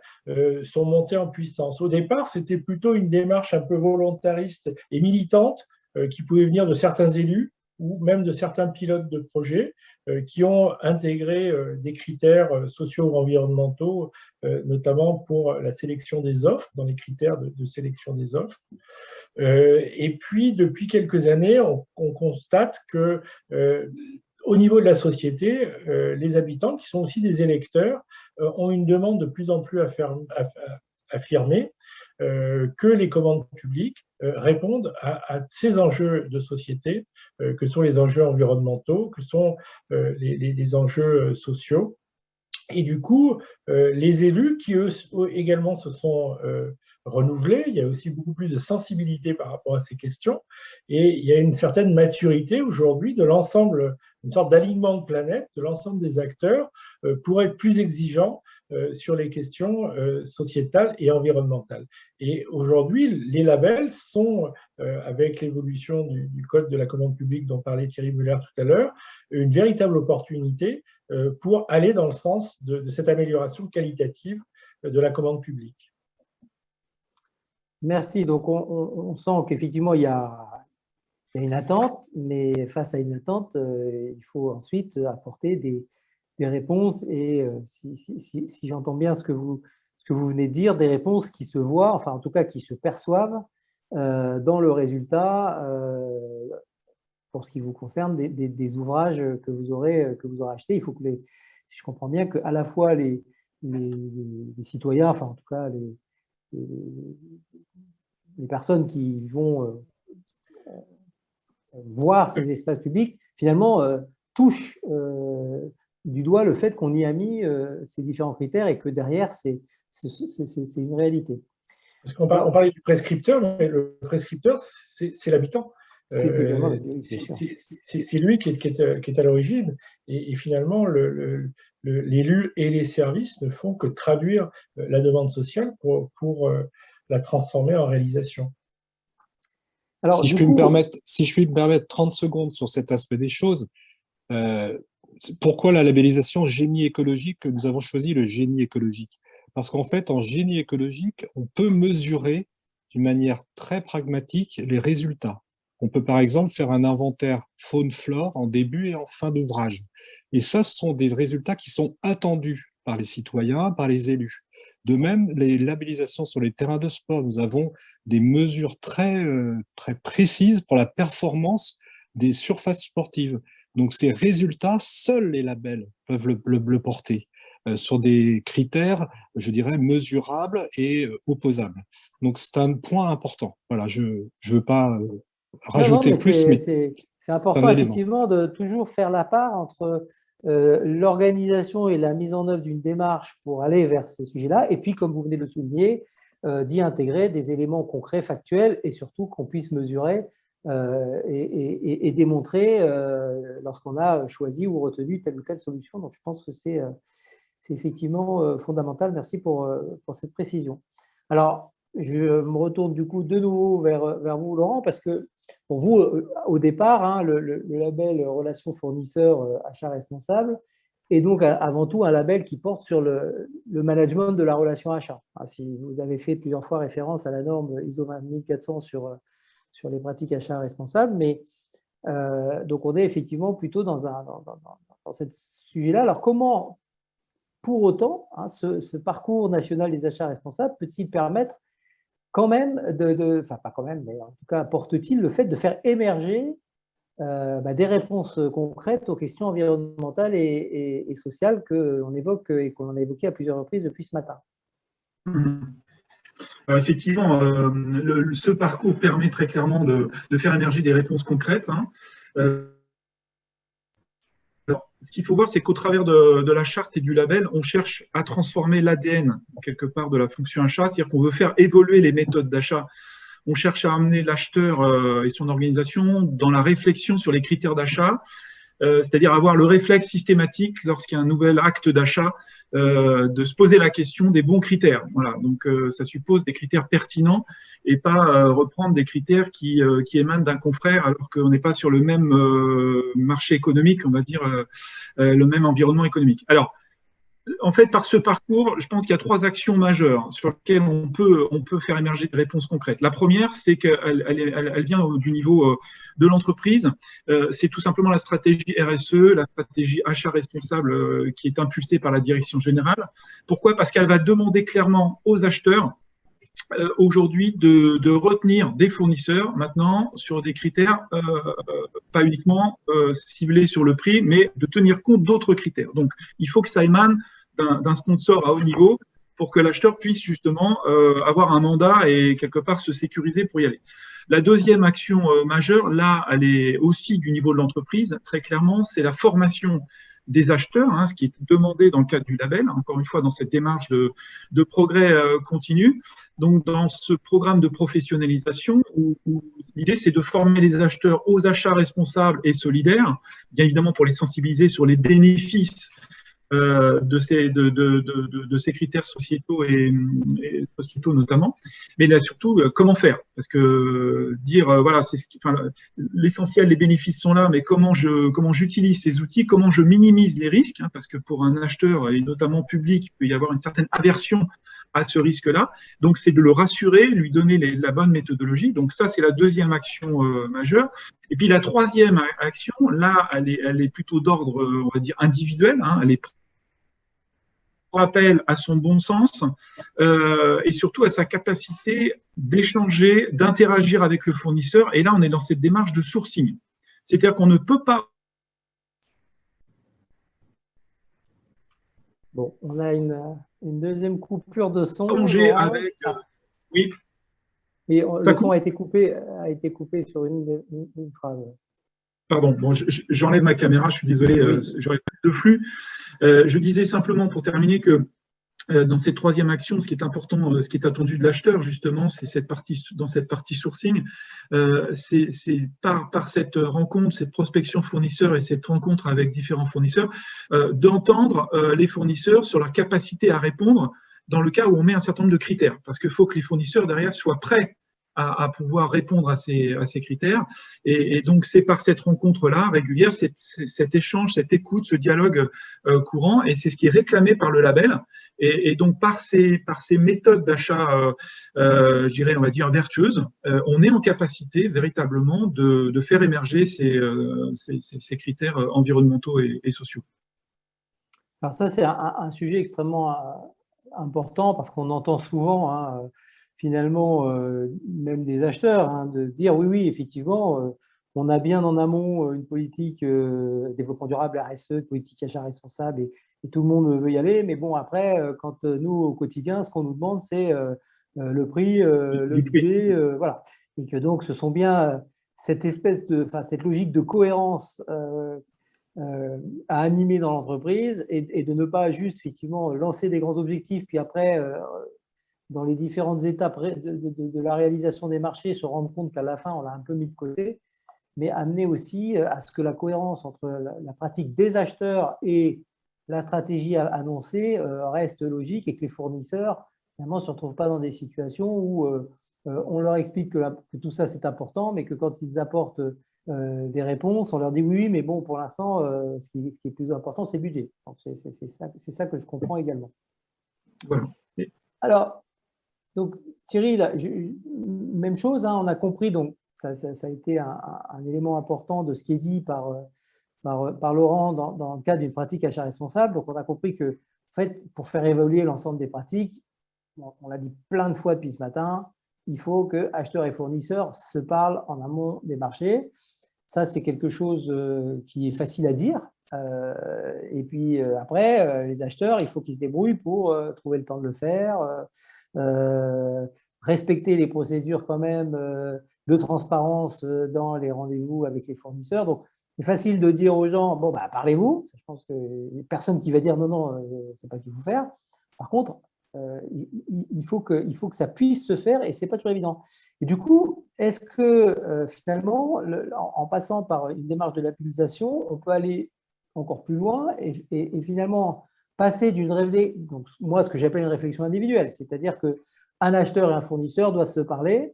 sont montés en puissance. Au départ, c'était plutôt une démarche un peu volontariste et militante qui pouvait venir de certains élus ou même de certains pilotes de projets qui ont intégré des critères sociaux ou environnementaux, notamment pour la sélection des offres, dans les critères de sélection des offres. Et puis, depuis quelques années, on constate que au niveau de la société, les habitants, qui sont aussi des électeurs, ont une demande de plus en plus affirmée que les commandes publiques répondent à ces enjeux de société, que sont les enjeux environnementaux, que sont les enjeux sociaux. Et du coup, les élus qui, eux, également se sont renouvelés, il y a aussi beaucoup plus de sensibilité par rapport à ces questions, et il y a une certaine maturité aujourd'hui de l'ensemble, une sorte d'alignement de planète de l'ensemble des acteurs pour être plus exigeants sur les questions sociétales et environnementales. Et aujourd'hui, les labels sont, avec l'évolution du Code de la commande publique dont parlait Thierry Muller tout à l'heure, une véritable opportunité pour aller dans le sens de cette amélioration qualitative de la commande publique. Merci. Donc, on sent qu'effectivement, il y a une attente, mais face à une attente, il faut ensuite apporter des réponses. Et si j'entends bien ce que vous venez de dire, des réponses qui se voient, enfin en tout cas qui se perçoivent dans le résultat pour ce qui vous concerne des ouvrages que vous aurez achetés. Il faut que, si je comprends bien, qu'à la fois les citoyens, enfin en tout cas les personnes qui vont voir ces espaces publics, finalement, touchent du doigt le fait qu'on y a mis ces différents critères et que derrière, c'est une réalité. Parce qu'on parlait du prescripteur, mais le prescripteur, c'est l'habitant. C'est lui qui est à l'origine. Et finalement, l'élu et les services ne font que traduire la demande sociale pour la transformer en réalisation. Alors, si je puis me permettre 30 secondes sur cet aspect des choses, pourquoi la labellisation génie écologique, nous avons choisi le génie écologique? Parce qu'en fait, en génie écologique, on peut mesurer d'une manière très pragmatique les résultats. On peut par exemple faire un inventaire faune-flore en début et en fin d'ouvrage. Et ça, ce sont des résultats qui sont attendus par les citoyens, par les élus. De même, les labellisations sur les terrains de sport, nous avons des mesures très précises pour la performance des surfaces sportives. Donc ces résultats, seuls les labels peuvent le porter sur des critères, je dirais, mesurables et opposables. Donc c'est un point important. Voilà, je ne veux pas rajouter plus, mais c'est important effectivement de toujours faire la part entre l'organisation et la mise en œuvre d'une démarche pour aller vers ces sujets-là, et puis, comme vous venez de le souligner, d'y intégrer des éléments concrets, factuels, et surtout qu'on puisse mesurer et démontrer lorsqu'on a choisi ou retenu telle ou telle solution. Donc, je pense que c'est effectivement fondamental. Merci pour cette précision. Alors, je me retourne du coup de nouveau vers vous, Laurent, parce que pour vous, au départ, hein, le label Relations fournisseurs achat responsable est donc avant tout un label qui porte sur le management de la relation achat. Si vous avez fait plusieurs fois référence à la norme ISO 20400 sur les pratiques achats responsables, mais donc on est effectivement plutôt dans ce sujet-là. Alors comment, pour autant, hein, ce parcours national des achats responsables peut-il permettre quand même enfin pas quand même, mais en tout cas apporte-t-il le fait de faire émerger des réponses concrètes aux questions environnementales et sociales qu'on évoque et qu'on a évoquées à plusieurs reprises depuis ce matin? Alors effectivement, ce parcours permet très clairement de faire émerger des réponses concrètes. Hein. Alors, ce qu'il faut voir, c'est qu'au travers de la charte et du label, on cherche à transformer l'ADN quelque part de la fonction achat, c'est-à-dire qu'on veut faire évoluer les méthodes d'achat. On cherche à amener l'acheteur et son organisation dans la réflexion sur les critères d'achat, c'est-à-dire avoir le réflexe systématique lorsqu'il y a un nouvel acte d'achat, de se poser la question des bons critères. Voilà, donc ça suppose des critères pertinents et pas reprendre des critères qui émanent d'un confrère alors qu'on n'est pas sur le même marché économique, on va dire le même environnement économique. Alors, en fait, par ce parcours, je pense qu'il y a 3 actions majeures sur lesquelles on peut faire émerger des réponses concrètes. La première, c'est qu'elle vient du niveau de l'entreprise. C'est tout simplement la stratégie RSE, la stratégie achat responsable qui est impulsée par la direction générale. Pourquoi? Parce qu'elle va demander clairement aux acheteurs aujourd'hui de retenir des fournisseurs maintenant sur des critères pas uniquement ciblés sur le prix, mais de tenir compte d'autres critères. Donc, il faut que ça émane d'un sponsor à haut niveau pour que l'acheteur puisse justement avoir un mandat et quelque part se sécuriser pour y aller. La deuxième action majeure, là, elle est aussi du niveau de l'entreprise, très clairement, c'est la formation des acheteurs, hein, ce qui est demandé dans le cadre du label, encore une fois dans cette démarche de progrès continu. Donc dans ce programme de professionnalisation, où l'idée c'est de former les acheteurs aux achats responsables et solidaires, bien évidemment pour les sensibiliser sur les bénéfices de ces critères sociétaux et sociétaux notamment, mais là surtout comment faire, parce que dire voilà, c'est l'essentiel, les bénéfices sont là, mais comment j'utilise ces outils, comment je minimise les risques, hein, parce que pour un acheteur et notamment public, il peut y avoir une certaine aversion à ce risque-là. Donc c'est de le rassurer, lui donner la bonne méthodologie. Donc ça c'est la deuxième action majeure. Et puis la troisième action, là, elle est plutôt d'ordre, on va dire individuel, hein, elle est rappel à son bon sens et surtout à sa capacité d'échanger, d'interagir avec le fournisseur. Et là, on est dans cette démarche de sourcing. C'est-à-dire qu'on ne peut pas... Bon, on a une deuxième coupure de son. Avec... oui. Et le son a été coupé sur une phrase. Pardon, bon, j'enlève ma caméra, je suis désolé, j'aurais plus de flux. Je disais simplement pour terminer que dans cette troisième action, ce qui est important, ce qui est attendu de l'acheteur, justement, c'est dans cette partie sourcing, c'est par cette rencontre, cette prospection fournisseur et cette rencontre avec différents fournisseurs, d'entendre les fournisseurs sur leur capacité à répondre dans le cas où on met un certain nombre de critères, parce qu'il faut que les fournisseurs derrière soient prêts à pouvoir répondre à ces critères. Et donc, c'est par cette rencontre-là, régulière, cet échange, cette écoute, ce dialogue courant, et c'est ce qui est réclamé par le label. Et donc, par ces méthodes d'achat, je dirais, on va dire, vertueuses, on est en capacité véritablement de faire émerger ces critères environnementaux et sociaux. Alors ça, c'est un sujet extrêmement important parce qu'on entend souvent, hein, finalement, même des acheteurs, hein, de dire oui, effectivement, on a bien en amont une politique développement durable, RSE, une politique achat responsable et tout le monde veut y aller. Mais bon, après, quand nous, au quotidien, ce qu'on nous demande, c'est le prix, le budget, voilà. Et que donc, ce sont bien cette logique de cohérence à animer dans l'entreprise et de ne pas juste, effectivement, lancer des grands objectifs, puis après, dans les différentes étapes de la réalisation des marchés, se rendre compte qu'à la fin, on l'a un peu mis de côté, mais amener aussi à ce que la cohérence entre la pratique des acheteurs et la stratégie annoncée reste logique et que les fournisseurs, finalement, ne se retrouvent pas dans des situations où on leur explique que tout ça, c'est important, mais que quand ils apportent des réponses, on leur dit oui, mais bon, pour l'instant, ce qui est plus important, c'est le budget. C'est ça que je comprends également. Voilà. Alors, donc, Thierry, là, même chose, hein, on a compris, donc ça a été un élément important de ce qui est dit par Laurent dans le cadre d'une pratique achat responsable. Donc, on a compris que, en fait, pour faire évoluer l'ensemble des pratiques, on l'a dit plein de fois depuis ce matin, il faut que acheteurs et fournisseurs se parlent en amont des marchés. Ça, c'est quelque chose qui est facile à dire. Et puis après, les acheteurs, il faut qu'ils se débrouillent pour trouver le temps de le faire, respecter les procédures quand même de transparence dans les rendez-vous avec les fournisseurs. Donc, c'est facile de dire aux gens, bon, bah, parlez-vous. Je pense qu'il n'y a personne qui va dire non, c'est pas ce qu'il faut faire. Par contre, il faut que ça puisse se faire et ce n'est pas toujours évident. Et du coup, est-ce que finalement, en passant par une démarche de labellisation, on peut aller encore plus loin et finalement passer d'une réflexion, donc moi ce que j'appelle une réflexion individuelle, c'est-à-dire qu'un acheteur et un fournisseur doivent se parler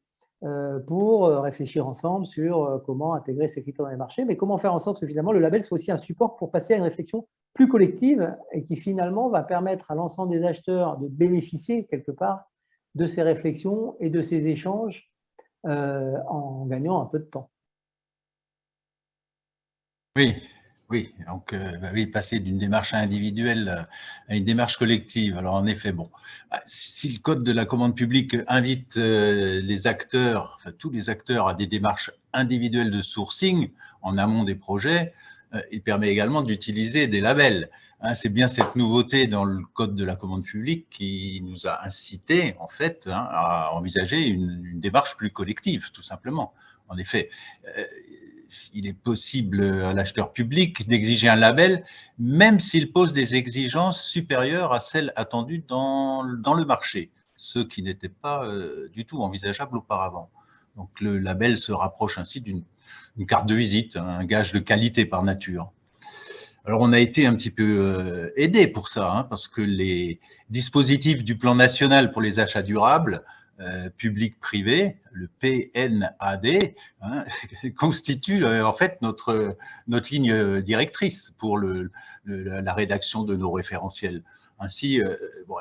pour réfléchir ensemble sur comment intégrer ces critères dans les marchés, mais comment faire en sorte que finalement le label soit aussi un support pour passer à une réflexion plus collective et qui finalement va permettre à l'ensemble des acheteurs de bénéficier quelque part de ces réflexions et de ces échanges en gagnant un peu de temps. Oui, donc oui, passer d'une démarche individuelle à une démarche collective. Alors en effet, bon, si le code de la commande publique invite les acteurs, enfin tous les acteurs à des démarches individuelles de sourcing en amont des projets, il permet également d'utiliser des labels. Hein, c'est bien cette nouveauté dans le code de la commande publique qui nous a incité en fait à envisager une démarche plus collective, tout simplement. En effet, il est possible à l'acheteur public d'exiger un label, même s'il pose des exigences supérieures à celles attendues dans le marché, ce qui n'était pas du tout envisageable auparavant. Donc le label se rapproche ainsi d'une carte de visite, un gage de qualité par nature. Alors on a été un petit peu aidé pour ça, hein, parce que les dispositifs du plan national pour les achats durables, public-privé, le PNAD, hein, constitue en fait notre ligne directrice pour la rédaction de nos référentiels. Ainsi,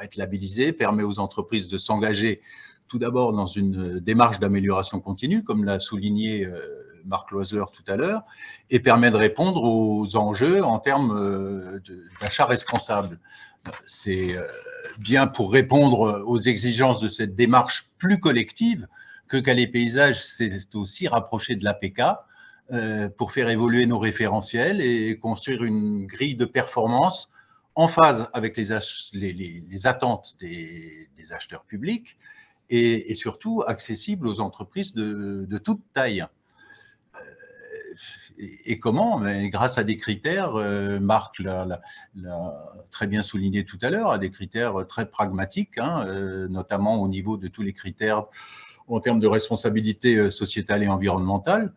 être labellisé permet aux entreprises de s'engager tout d'abord dans une démarche d'amélioration continue, comme l'a souligné Marc Loisler tout à l'heure, et permet de répondre aux enjeux en termes d'achat responsable. C'est bien pour répondre aux exigences de cette démarche plus collective que Calais Paysages s'est aussi rapproché de l'APK pour faire évoluer nos référentiels et construire une grille de performance en phase avec les attentes des acheteurs publics et surtout accessible aux entreprises de toute taille. Et comment? Grâce à des critères, Marc l'a très bien souligné tout à l'heure, à des critères très pragmatiques, hein, notamment au niveau de tous les critères en termes de responsabilité sociétale et environnementale.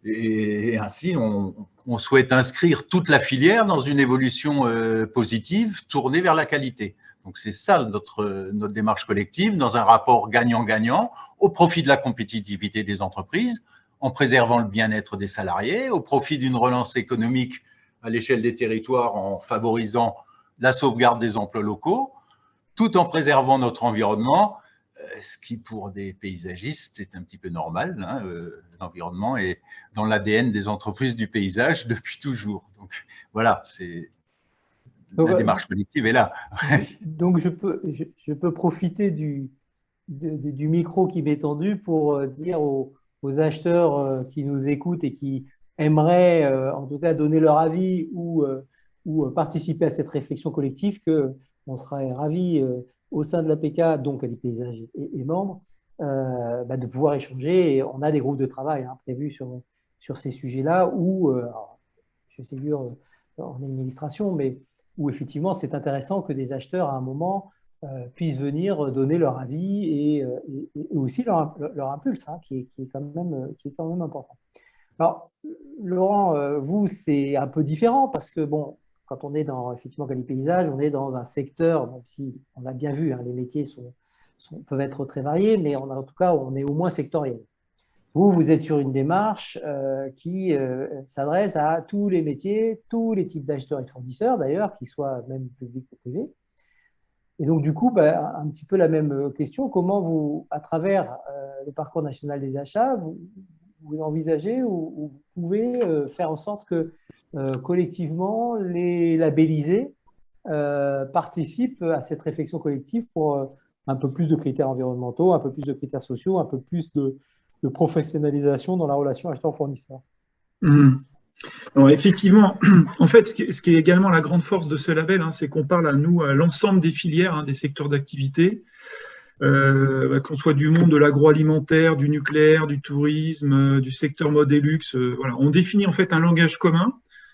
Et ainsi, on souhaite inscrire toute la filière dans une évolution positive tournée vers la qualité. Donc c'est ça notre démarche collective, dans un rapport gagnant-gagnant au profit de la compétitivité des entreprises, en préservant le bien-être des salariés, au profit d'une relance économique à l'échelle des territoires en favorisant la sauvegarde des emplois locaux, tout en préservant notre environnement, ce qui pour des paysagistes est un petit peu normal. Hein, l'environnement est dans l'ADN des entreprises du paysage depuis toujours. Donc voilà, la démarche collective est là. Donc je peux profiter du micro qui m'est tendu pour dire aux acheteurs qui nous écoutent et qui aimeraient en tout cas donner leur avis ou participer à cette réflexion collective qu'on serait ravis au sein de l'APK, donc Calais Paysages et membres, de pouvoir échanger. Et on a des groupes de travail prévus sur ces sujets-là où, M. Ségur en a une illustration, mais où effectivement c'est intéressant que des acheteurs à un moment puissent venir donner leur avis et aussi leur impulse, hein, qui est quand même important. Alors, Laurent, vous, c'est un peu différent parce que, bon, quand on est dans effectivement Calais Paysages, on est dans un secteur, même si on a bien vu, hein, les métiers peuvent être très variés, mais en tout cas, on est au moins sectoriel. Vous êtes sur une démarche qui s'adresse à tous les métiers, tous les types d'acheteurs et de fournisseurs, d'ailleurs, qu'ils soient même publics ou privés. Et donc, du coup, un petit peu la même question. Comment vous, à travers le parcours national des achats, vous envisagez ou vous pouvez faire en sorte que collectivement, les labellisés participent à cette réflexion collective pour un peu plus de critères environnementaux, un peu plus de critères sociaux, un peu plus de professionnalisation dans la relation acheteur-fournisseur? Alors, effectivement, en fait, ce qui est également la grande force de ce label, hein, c'est qu'on parle à l'ensemble des filières, hein, des secteurs d'activité, qu'on soit du monde de l'agroalimentaire, du nucléaire, du tourisme, du secteur mode et luxe. Voilà. On définit en fait un langage commun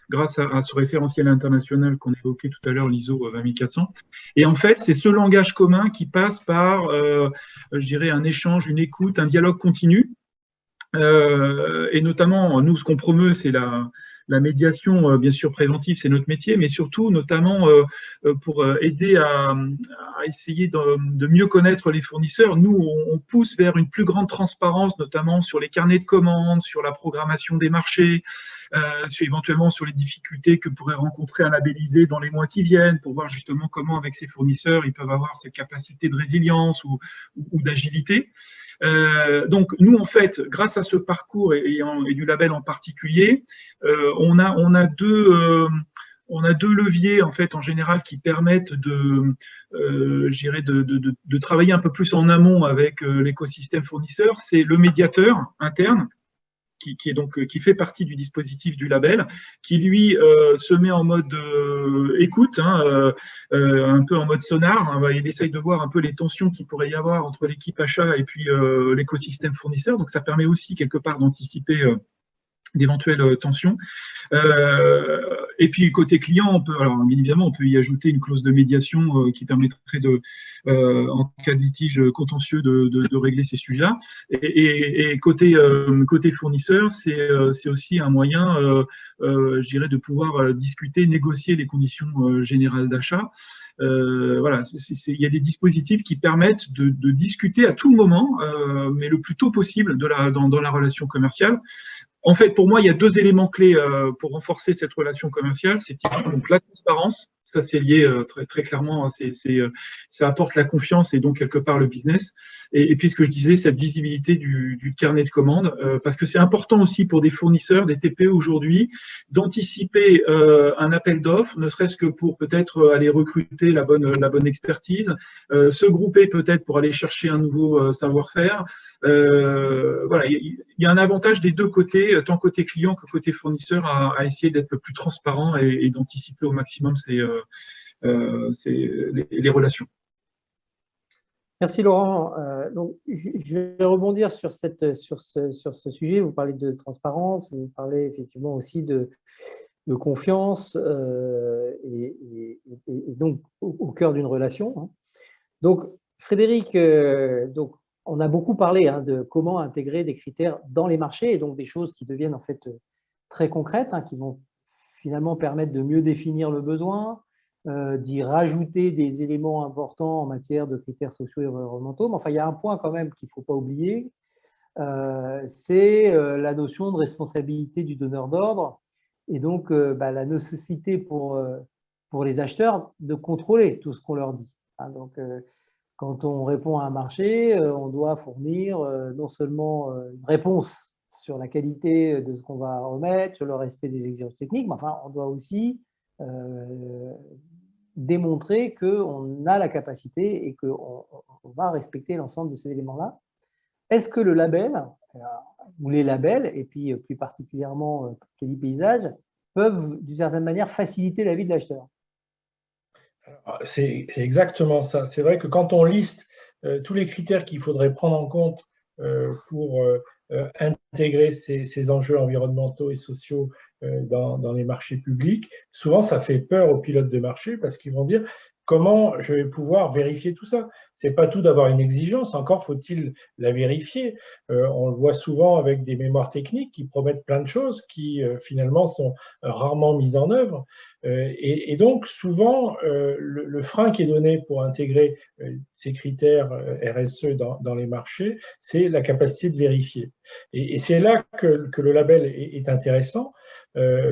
grâce à ce référentiel international qu'on évoquait tout à l'heure, l'ISO 20400. Et en fait, c'est ce langage commun qui passe par, je dirais, un échange, une écoute, un dialogue continu. Et notamment, nous, ce qu'on promeut, c'est la médiation, bien sûr, préventive, c'est notre métier, mais surtout, notamment, pour aider à essayer de mieux connaître les fournisseurs. Nous, on pousse vers une plus grande transparence, notamment sur les carnets de commandes, sur la programmation des marchés, éventuellement sur les difficultés que pourrait rencontrer un labellisé dans les mois qui viennent, pour voir justement comment, avec ses fournisseurs, ils peuvent avoir cette capacité de résilience ou d'agilité. Donc nous, en fait, grâce à ce parcours et du label en particulier, on a deux leviers en fait en général qui permettent de travailler un peu plus en amont avec l'écosystème fournisseur. C'est le médiateur interne qui fait partie du dispositif du label, qui lui se met en mode écoute, hein, un peu en mode sonar. Hein, il essaye de voir un peu les tensions qu'il pourrait y avoir entre l'équipe achat et puis l'écosystème fournisseur. Donc ça permet aussi quelque part d'anticiper d'éventuelles tensions. Et puis côté client, alors bien évidemment, on peut y ajouter une clause de médiation qui permettrait en cas de litige contentieux, de régler ces sujets-là. Et côté fournisseur, c'est aussi un moyen, je dirais, de pouvoir discuter, négocier les conditions générales d'achat. Voilà, il y a des dispositifs qui permettent de discuter à tout moment, mais le plus tôt possible dans la relation commerciale. En fait, pour moi, il y a deux éléments clés pour renforcer cette relation commerciale. C'est donc la transparence. Ça, c'est lié très, très clairement. Ça apporte la confiance et donc quelque part le business. Et puis, ce que je disais, cette visibilité du carnet de commandes, parce que c'est important aussi pour des fournisseurs, des TPE aujourd'hui, d'anticiper un appel d'offres, ne serait-ce que pour peut-être aller recruter la bonne expertise, se grouper peut-être pour aller chercher un nouveau savoir-faire. Voilà, il y a un avantage des deux côtés, tant côté client que côté fournisseur, à essayer d'être le plus transparent et d'anticiper au maximum les relations. Merci Laurent. Donc, je vais rebondir sur ce sujet. Vous parlez de transparence, vous parlez effectivement aussi de confiance et donc au cœur d'une relation. Donc, Frédéric, donc, on a beaucoup parlé de comment intégrer des critères dans les marchés et donc des choses qui deviennent en fait très concrètes, qui vont finalement permettre de mieux définir le besoin, d'y rajouter des éléments importants en matière de critères sociaux et environnementaux. Mais enfin, il y a un point quand même qu'il ne faut pas oublier, c'est la notion de responsabilité du donneur d'ordre et donc la nécessité pour les acheteurs de contrôler tout ce qu'on leur dit. Donc, quand on répond à un marché, on doit fournir non seulement une réponse sur la qualité de ce qu'on va remettre, sur le respect des exigences techniques, mais enfin, on doit aussi démontrer qu'on a la capacité et qu'on va respecter l'ensemble de ces éléments-là. Est-ce que le label, ou les labels, et puis plus particulièrement Quali Paysage, peuvent d'une certaine manière faciliter la vie de l'acheteur? C'est exactement ça. C'est vrai que quand on liste tous les critères qu'il faudrait prendre en compte pour intégrer ces enjeux environnementaux et sociaux dans les marchés publics, souvent ça fait peur aux pilotes de marché parce qu'ils vont dire comment je vais pouvoir vérifier tout ça. C'est pas tout d'avoir une exigence, encore faut-il la vérifier. On le voit souvent avec des mémoires techniques qui promettent plein de choses qui finalement sont rarement mises en œuvre. Et donc souvent le frein qui est donné pour intégrer ces critères RSE dans les marchés, c'est la capacité de vérifier. Et c'est là que le label est intéressant,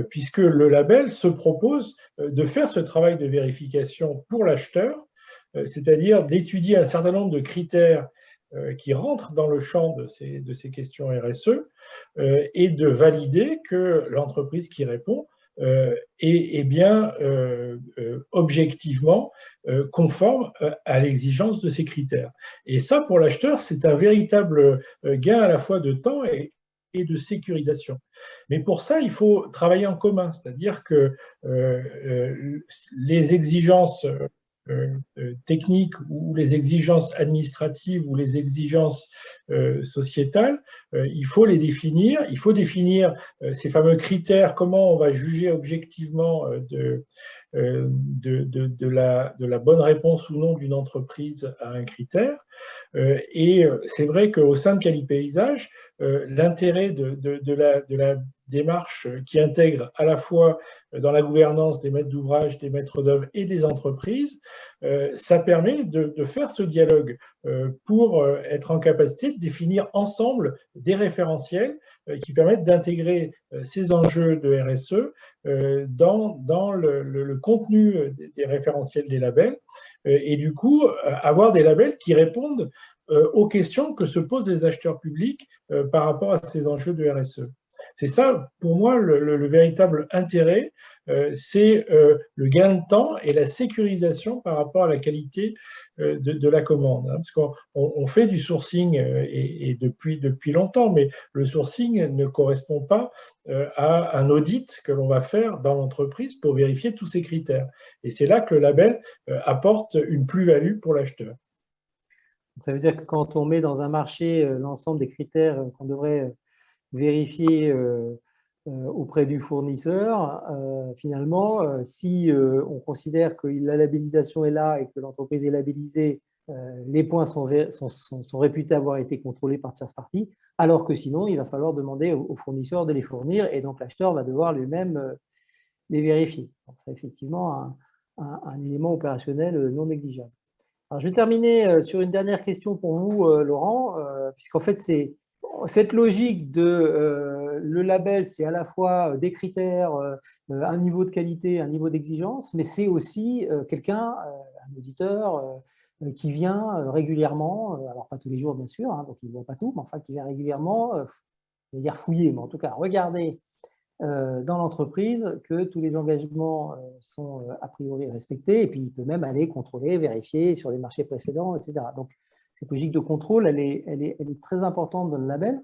puisque le label se propose de faire ce travail de vérification pour l'acheteur, c'est-à-dire d'étudier un certain nombre de critères qui rentrent dans le champ de ces questions RSE et de valider que l'entreprise qui répond est bien objectivement conforme à l'exigence de ces critères. Et ça, pour l'acheteur, c'est un véritable gain à la fois de temps et de sécurisation. Mais pour ça, il faut travailler en commun, c'est-à-dire que les exigences techniques ou les exigences administratives ou les exigences sociétales, il faut les définir. Il faut définir ces fameux critères, comment on va juger objectivement de la bonne réponse ou non d'une entreprise à un critère. Et c'est vrai qu'au sein de Quali Paysage, l'intérêt de la démarche qui intègre à la fois dans la gouvernance des maîtres d'ouvrage, des maîtres d'œuvre et des entreprises, ça permet de faire ce dialogue pour être en capacité de définir ensemble des référentiels qui permettent d'intégrer ces enjeux de RSE dans le contenu des référentiels des labels et du coup avoir des labels qui répondent aux questions que se posent les acheteurs publics par rapport à ces enjeux de RSE. C'est ça, pour moi, le véritable intérêt, c'est le gain de temps et la sécurisation par rapport à la qualité de la commande. Parce qu'on fait du sourcing et depuis longtemps, mais le sourcing ne correspond pas à un audit que l'on va faire dans l'entreprise pour vérifier tous ces critères. Et c'est là que le label apporte une plus-value pour l'acheteur. Ça veut dire que quand on met dans un marché l'ensemble des critères qu'on devrait vérifier auprès du fournisseur. Finalement, si on considère que la labellisation est là et que l'entreprise est labellisée, les points sont réputés avoir été contrôlés par tierce partie, alors que sinon, il va falloir demander au fournisseur de les fournir et donc l'acheteur va devoir lui-même les vérifier. Donc, c'est effectivement un élément opérationnel non négligeable. Alors, je vais terminer sur une dernière question pour vous, Laurent, puisqu'en fait, c'est cette logique de le label, c'est à la fois des critères, un niveau de qualité, un niveau d'exigence, mais c'est aussi quelqu'un, un auditeur, qui vient régulièrement, alors pas tous les jours bien sûr, hein, donc il ne voit pas tout, mais enfin qui vient régulièrement, je vais dire fouiller, mais en tout cas regarder dans l'entreprise que tous les engagements sont a priori respectés, et puis il peut même aller contrôler, vérifier sur les marchés précédents, etc. Donc cette logique de contrôle, elle est très importante dans le label.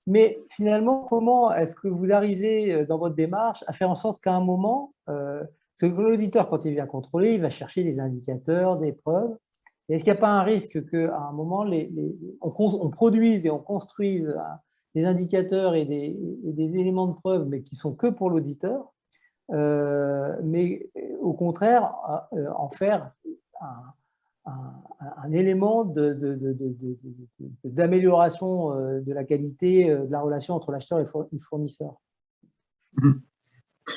Mais finalement, comment est-ce que vous arrivez dans votre démarche à faire en sorte qu'à un moment, parce que l'auditeur, quand il vient contrôler, il va chercher des indicateurs, des preuves. Est-ce qu'il n'y a pas un risque qu'à un moment, on produise et on construise des indicateurs et des éléments de preuve, mais qui sont que pour l'auditeur, mais au contraire, en faire un élément d'amélioration de la qualité de la relation entre l'acheteur et le fournisseur?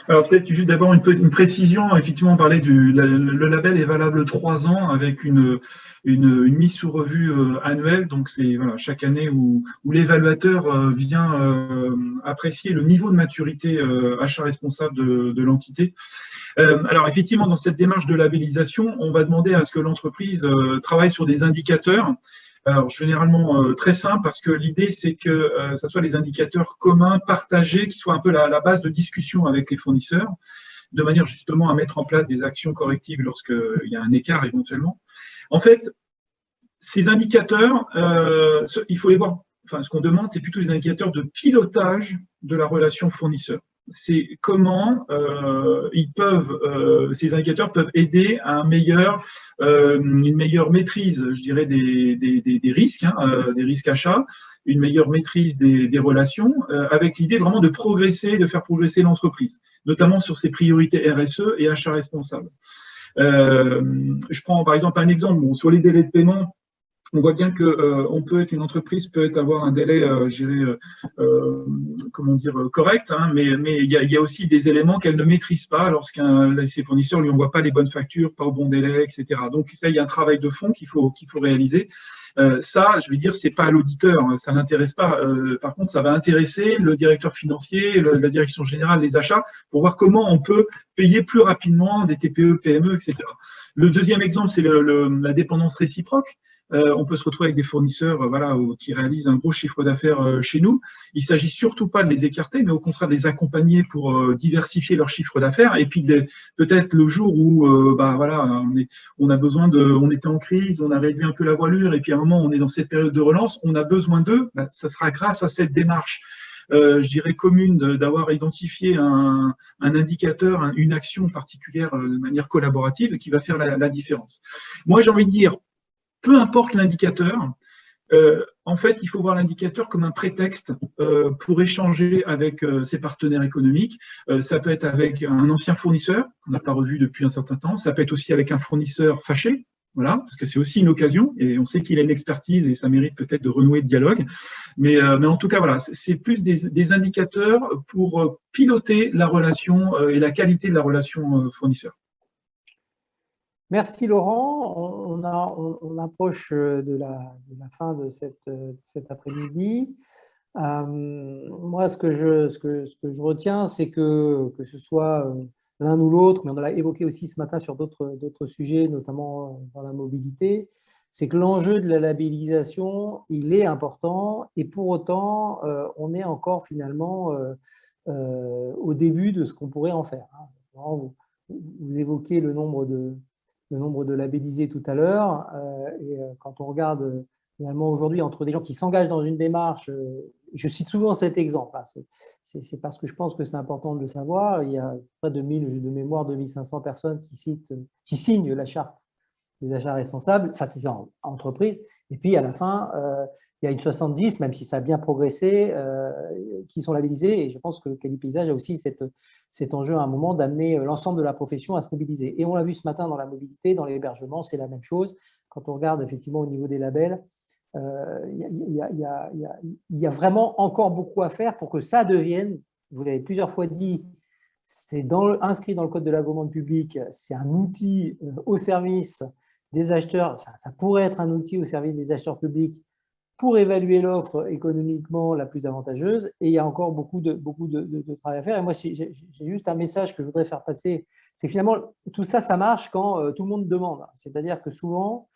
Alors peut-être juste d'abord une précision. Effectivement, on parlait le label est valable 3 ans avec une mise sous revue annuelle. Donc c'est voilà, chaque année où l'évaluateur vient apprécier le niveau de maturité achat responsable de l'entité. Alors effectivement, dans cette démarche de labellisation, on va demander à ce que l'entreprise travaille sur des indicateurs. Alors, généralement très simple, parce que l'idée, c'est que ça soit des indicateurs communs, partagés, qui soient un peu la base de discussion avec les fournisseurs, de manière justement à mettre en place des actions correctives lorsqu'il y a un écart éventuellement. En fait, ces indicateurs, il faut les voir. Enfin, ce qu'on demande, c'est plutôt des indicateurs de pilotage de la relation fournisseur. C'est comment ces indicateurs peuvent aider à une meilleure maîtrise, je dirais, des risques, des risques achats, une meilleure maîtrise des relations, avec l'idée vraiment de progresser, de faire progresser l'entreprise, notamment sur ses priorités RSE et achats responsables. Je prends par exemple un exemple, sur les délais de paiement. On voit bien qu'une entreprise peut avoir un délai, correct, hein, mais il y a aussi des éléments qu'elle ne maîtrise pas ses fournisseurs lui envoient pas les bonnes factures, pas au bon délai, etc. Donc ça, il y a un travail de fond qu'il faut réaliser. Ça, je vais dire, c'est pas à l'auditeur, ça n'intéresse pas. Par contre, ça va intéresser le directeur financier, la direction générale des achats, pour voir comment on peut payer plus rapidement des TPE, PME, etc. Le deuxième exemple, c'est la dépendance réciproque. On peut se retrouver avec des fournisseurs qui réalisent un gros chiffre d'affaires chez nous. Il ne s'agit surtout pas de les écarter, mais au contraire de les accompagner pour diversifier leur chiffre d'affaires. Et puis peut-être le jour où on a besoin on était en crise, on a réduit un peu la voilure, et puis à un moment on est dans cette période de relance, on a besoin d'eux. Ça sera grâce à cette démarche, je dirais commune, d'avoir identifié un indicateur, une action particulière de manière collaborative qui va faire la différence. Moi, j'ai envie de dire, peu importe l'indicateur, en fait, il faut voir l'indicateur comme un prétexte pour échanger avec ses partenaires économiques. Ça peut être avec un ancien fournisseur qu'on n'a pas revu depuis un certain temps. Ça peut être aussi avec un fournisseur fâché, voilà, parce que c'est aussi une occasion, et on sait qu'il a une expertise et ça mérite peut-être de renouer le dialogue. Mais en tout cas, voilà, c'est plus des indicateurs pour piloter la relation et la qualité de la relation fournisseur. Merci Laurent, on approche de la fin de cet après-midi. Moi, ce que je retiens, c'est que ce soit l'un ou l'autre, mais on l'a évoqué aussi ce matin sur d'autres sujets, notamment dans la mobilité, c'est que l'enjeu de la labellisation, il est important, et pour autant, on est encore finalement au début de ce qu'on pourrait en faire. Vous évoquez le nombre de labellisés tout à l'heure, et quand on regarde finalement aujourd'hui entre des gens qui s'engagent dans une démarche, je cite souvent cet exemple, c'est parce que je pense que c'est important de le savoir, il y a près de 1000, de mémoire, 2500 personnes qui signent la charte des achats responsables, enfin c'est ça, en entreprise. Et puis à la fin, il y a une 70, même si ça a bien progressé, qui sont labellisés. Et je pense que Quali Paysage a aussi cet enjeu à un moment d'amener l'ensemble de la profession à se mobiliser. Et on l'a vu ce matin dans la mobilité, dans l'hébergement, c'est la même chose. Quand on regarde effectivement au niveau des labels, il y a vraiment encore beaucoup à faire pour que ça devienne, vous l'avez plusieurs fois dit, c'est inscrit dans le code de la commande publique, c'est un outil au service des acheteurs, ça pourrait être un outil au service des acheteurs publics pour évaluer l'offre économiquement la plus avantageuse, et il y a encore beaucoup de travail à faire. Et moi, j'ai juste un message que je voudrais faire passer, c'est que finalement, tout ça, ça marche quand tout le monde demande. C'est-à-dire que souvent,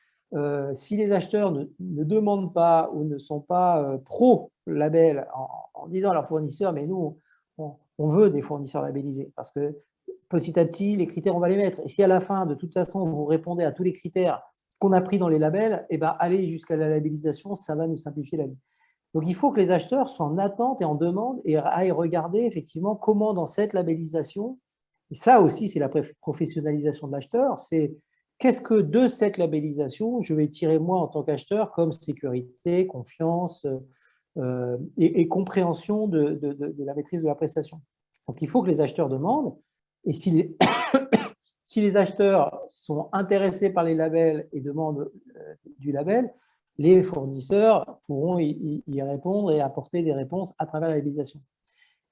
si les acheteurs ne demandent pas ou ne sont pas pro-label en disant à leurs fournisseurs, mais nous, on veut des fournisseurs labellisés, parce que petit à petit, les critères, on va les mettre. Et si à la fin, de toute façon, vous répondez à tous les critères qu'on a pris dans les labels, eh ben, aller jusqu'à la labellisation, ça va nous simplifier la vie. Donc, il faut que les acheteurs soient en attente et en demande et aillent regarder effectivement comment dans cette labellisation, et ça aussi, c'est la professionnalisation de l'acheteur, c'est qu'est-ce que de cette labellisation, je vais tirer moi en tant qu'acheteur comme sécurité, confiance et compréhension de la maîtrise de la prestation. Donc, il faut que les acheteurs demandent. Et si les acheteurs sont intéressés par les labels et demandent du label, les fournisseurs pourront y répondre et apporter des réponses à travers la labellisation.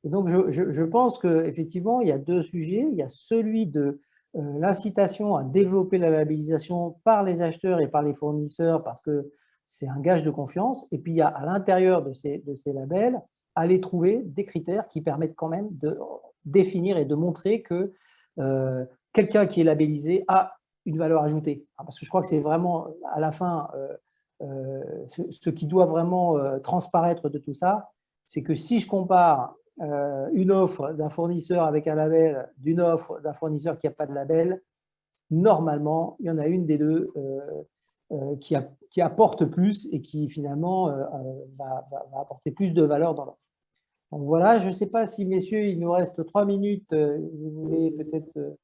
Et donc, je pense qu'effectivement, il y a deux sujets. Il y a celui de l'incitation à développer la labellisation par les acheteurs et par les fournisseurs parce que c'est un gage de confiance. Et puis, il y a à l'intérieur de ces labels, aller trouver des critères qui permettent quand même de définir et de montrer que quelqu'un qui est labellisé a une valeur ajoutée. Parce que je crois que c'est vraiment, à la fin, ce qui doit vraiment transparaître de tout ça, c'est que si je compare une offre d'un fournisseur avec un label d'une offre d'un fournisseur qui n'a pas de label, normalement, il y en a une des deux qui apporte plus et qui finalement va apporter plus de valeur dans l'offre. Donc voilà, je ne sais pas si, messieurs, il nous reste 3 minutes, vous voulez peut-être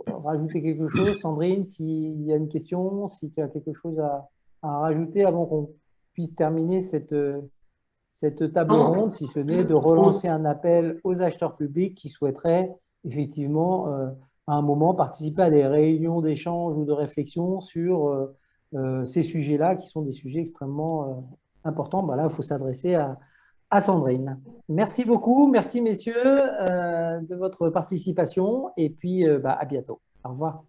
rajouter quelque chose. Sandrine, s'il y a une question, si tu as quelque chose à rajouter avant qu'on puisse terminer cette table ronde, si ce n'est de relancer un appel aux acheteurs publics qui souhaiteraient effectivement à un moment participer à des réunions d'échange ou de réflexion sur ces sujets-là qui sont des sujets extrêmement importants. Ben là, il faut s'adresser à Sandrine. Merci beaucoup, merci messieurs de votre participation et puis à bientôt. Au revoir.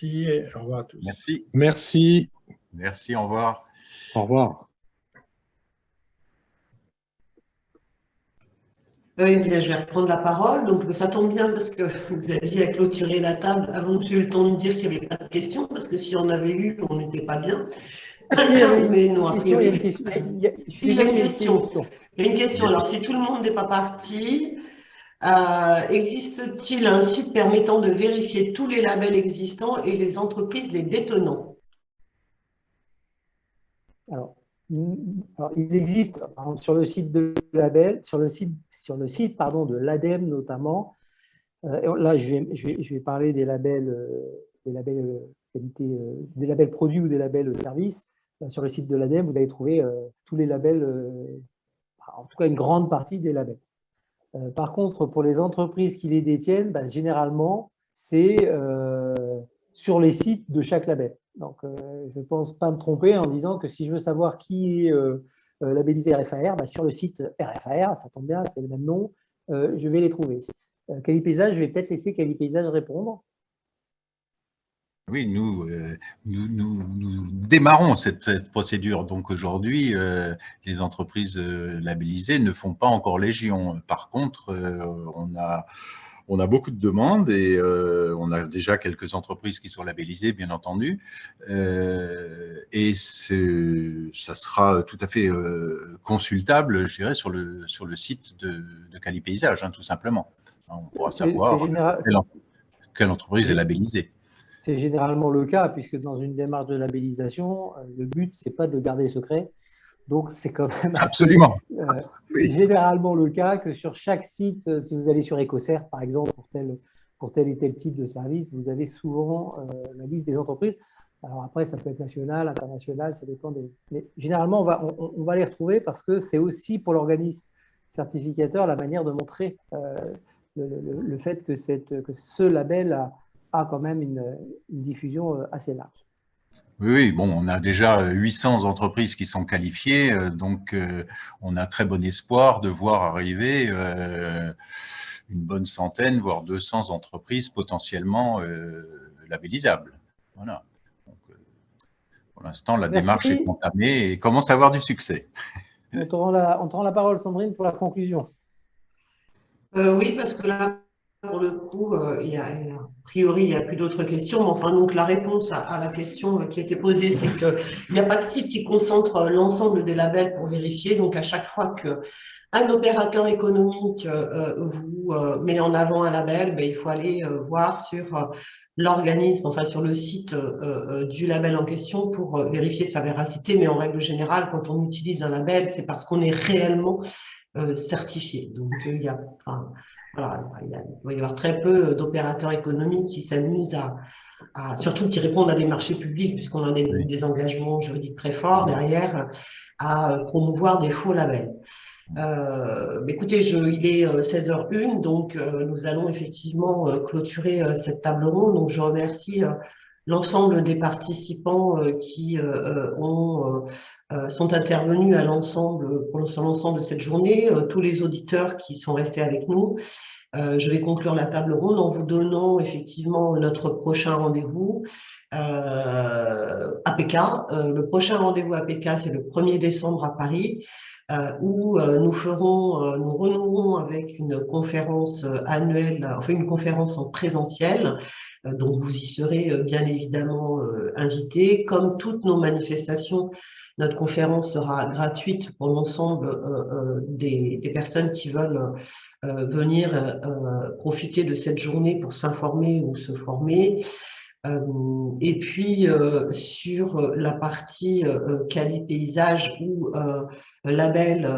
Merci, au revoir à tous. Merci. Merci. Merci, au revoir. Au revoir. Oui, bien, je vais reprendre la parole. Donc, ça tombe bien parce que Xavier a clôturé la table avant que j'ai eu le temps de dire qu'il n'y avait pas de questions, parce que si on avait eu, on n'était pas bien. Mais non, a priori, il y a une question. Alors, si tout le monde n'est pas parti, existe-t-il un site permettant de vérifier tous les labels existants et les entreprises les détenant? Alors, il existe par exemple, sur le site de label, sur le site de l'ADEME notamment. Là, je vais parler des labels qualité, des labels produits ou des labels services. Sur le site de l'ADEME, vous allez trouver tous les labels, en tout cas une grande partie des labels. Par contre, pour les entreprises qui les détiennent, généralement, c'est sur les sites de chaque label. Donc, je ne pense pas me tromper en disant que si je veux savoir qui est labellisé RFAR, sur le site RFAR, ça tombe bien, c'est le même nom, je vais les trouver. Quali Paysage, je vais peut-être laisser Quali Paysage répondre. Oui, nous démarrons cette procédure. Donc aujourd'hui, les entreprises labellisées ne font pas encore légion. Par contre, on a beaucoup de demandes et on a déjà quelques entreprises qui sont labellisées, bien entendu. Et ça sera tout à fait consultable, je dirais, sur le site de Quali Paysage, tout simplement. On pourra savoir quelle entreprise est labellisée. C'est généralement le cas, puisque dans une démarche de labellisation, le but, ce n'est pas de le garder secret. Donc, c'est quand même absolument généralement le cas que sur chaque site, si vous allez sur EcoCert, par exemple, pour tel et tel type de service, vous avez souvent la liste des entreprises. Alors après, ça peut être national, international, ça dépend des… Mais généralement, on va les retrouver parce que c'est aussi pour l'organisme certificateur la manière de montrer le fait que ce label a quand même une diffusion assez large. Oui, bon, on a déjà 800 entreprises qui sont qualifiées, donc on a très bon espoir de voir arriver une bonne centaine, voire 200 entreprises potentiellement labellisables. Voilà. Donc, pour l'instant, la démarche est entamée et commence à avoir du succès. On te rend la parole, Sandrine, pour la conclusion. Oui, parce que là, pour le coup, a priori, il n'y a plus d'autres questions. Mais enfin, donc, la réponse à la question qui a été posée, c'est qu'il n'y a pas de site qui concentre l'ensemble des labels pour vérifier. Donc, à chaque fois qu'un opérateur économique vous met en avant un label, il faut aller voir sur l'organisme, enfin sur le site du label en question pour vérifier sa véracité. Mais en règle générale, quand on utilise un label, c'est parce qu'on est réellement certifié. Donc, voilà, il va y avoir très peu d'opérateurs économiques qui s'amusent surtout qui répondent à des marchés publics, puisqu'on a des engagements juridiques très forts derrière, à promouvoir des faux labels. Écoutez, il est 16h01, donc nous allons effectivement clôturer cette table ronde. Donc, je remercie l'ensemble des participants qui sont intervenus pour l'ensemble de cette journée, tous les auditeurs qui sont restés avec nous. Je vais conclure la table ronde en vous donnant effectivement notre prochain rendez-vous APK. Le prochain rendez-vous APK, c'est le 1er décembre à Paris, où nous renouerons avec une conférence annuelle, enfin une conférence en présentiel, donc vous y serez bien évidemment invités. Comme toutes nos manifestations, notre conférence sera gratuite pour l'ensemble des personnes qui veulent venir profiter de cette journée pour s'informer ou se former. Et puis, sur la partie Quali Paysage ou label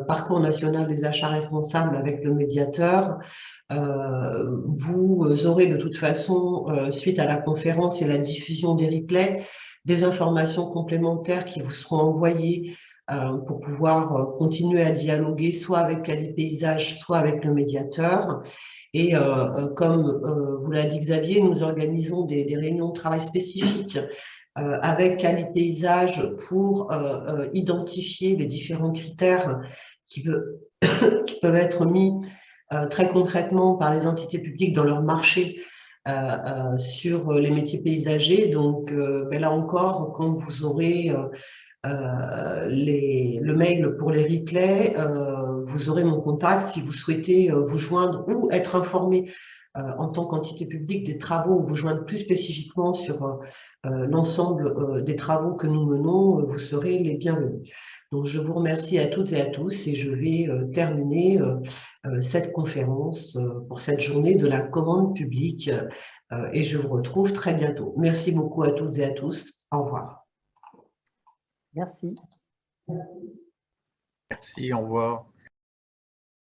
Parcours national des achats responsables avec le médiateur, vous aurez de toute façon, suite à la conférence et la diffusion des replays, des informations complémentaires qui vous seront envoyées pour pouvoir continuer à dialoguer soit avec Quali Paysage, soit avec le médiateur. Et comme vous l'a dit Xavier, nous organisons des réunions de travail spécifiques avec Quali Paysage pour identifier les différents critères qui peuvent être mis très concrètement par les entités publiques dans leur marché sur les métiers paysagers. Donc là encore, quand vous aurez le mail pour les replays, vous aurez mon contact si vous souhaitez vous joindre ou être informé en tant qu'entité publique des travaux ou vous joindre plus spécifiquement sur l'ensemble des travaux que nous menons, vous serez les bienvenus. Donc, je vous remercie à toutes et à tous et je vais terminer cette conférence pour cette journée de la commande publique et je vous retrouve très bientôt. Merci beaucoup à toutes et à tous. Au revoir. Merci. Merci, au revoir.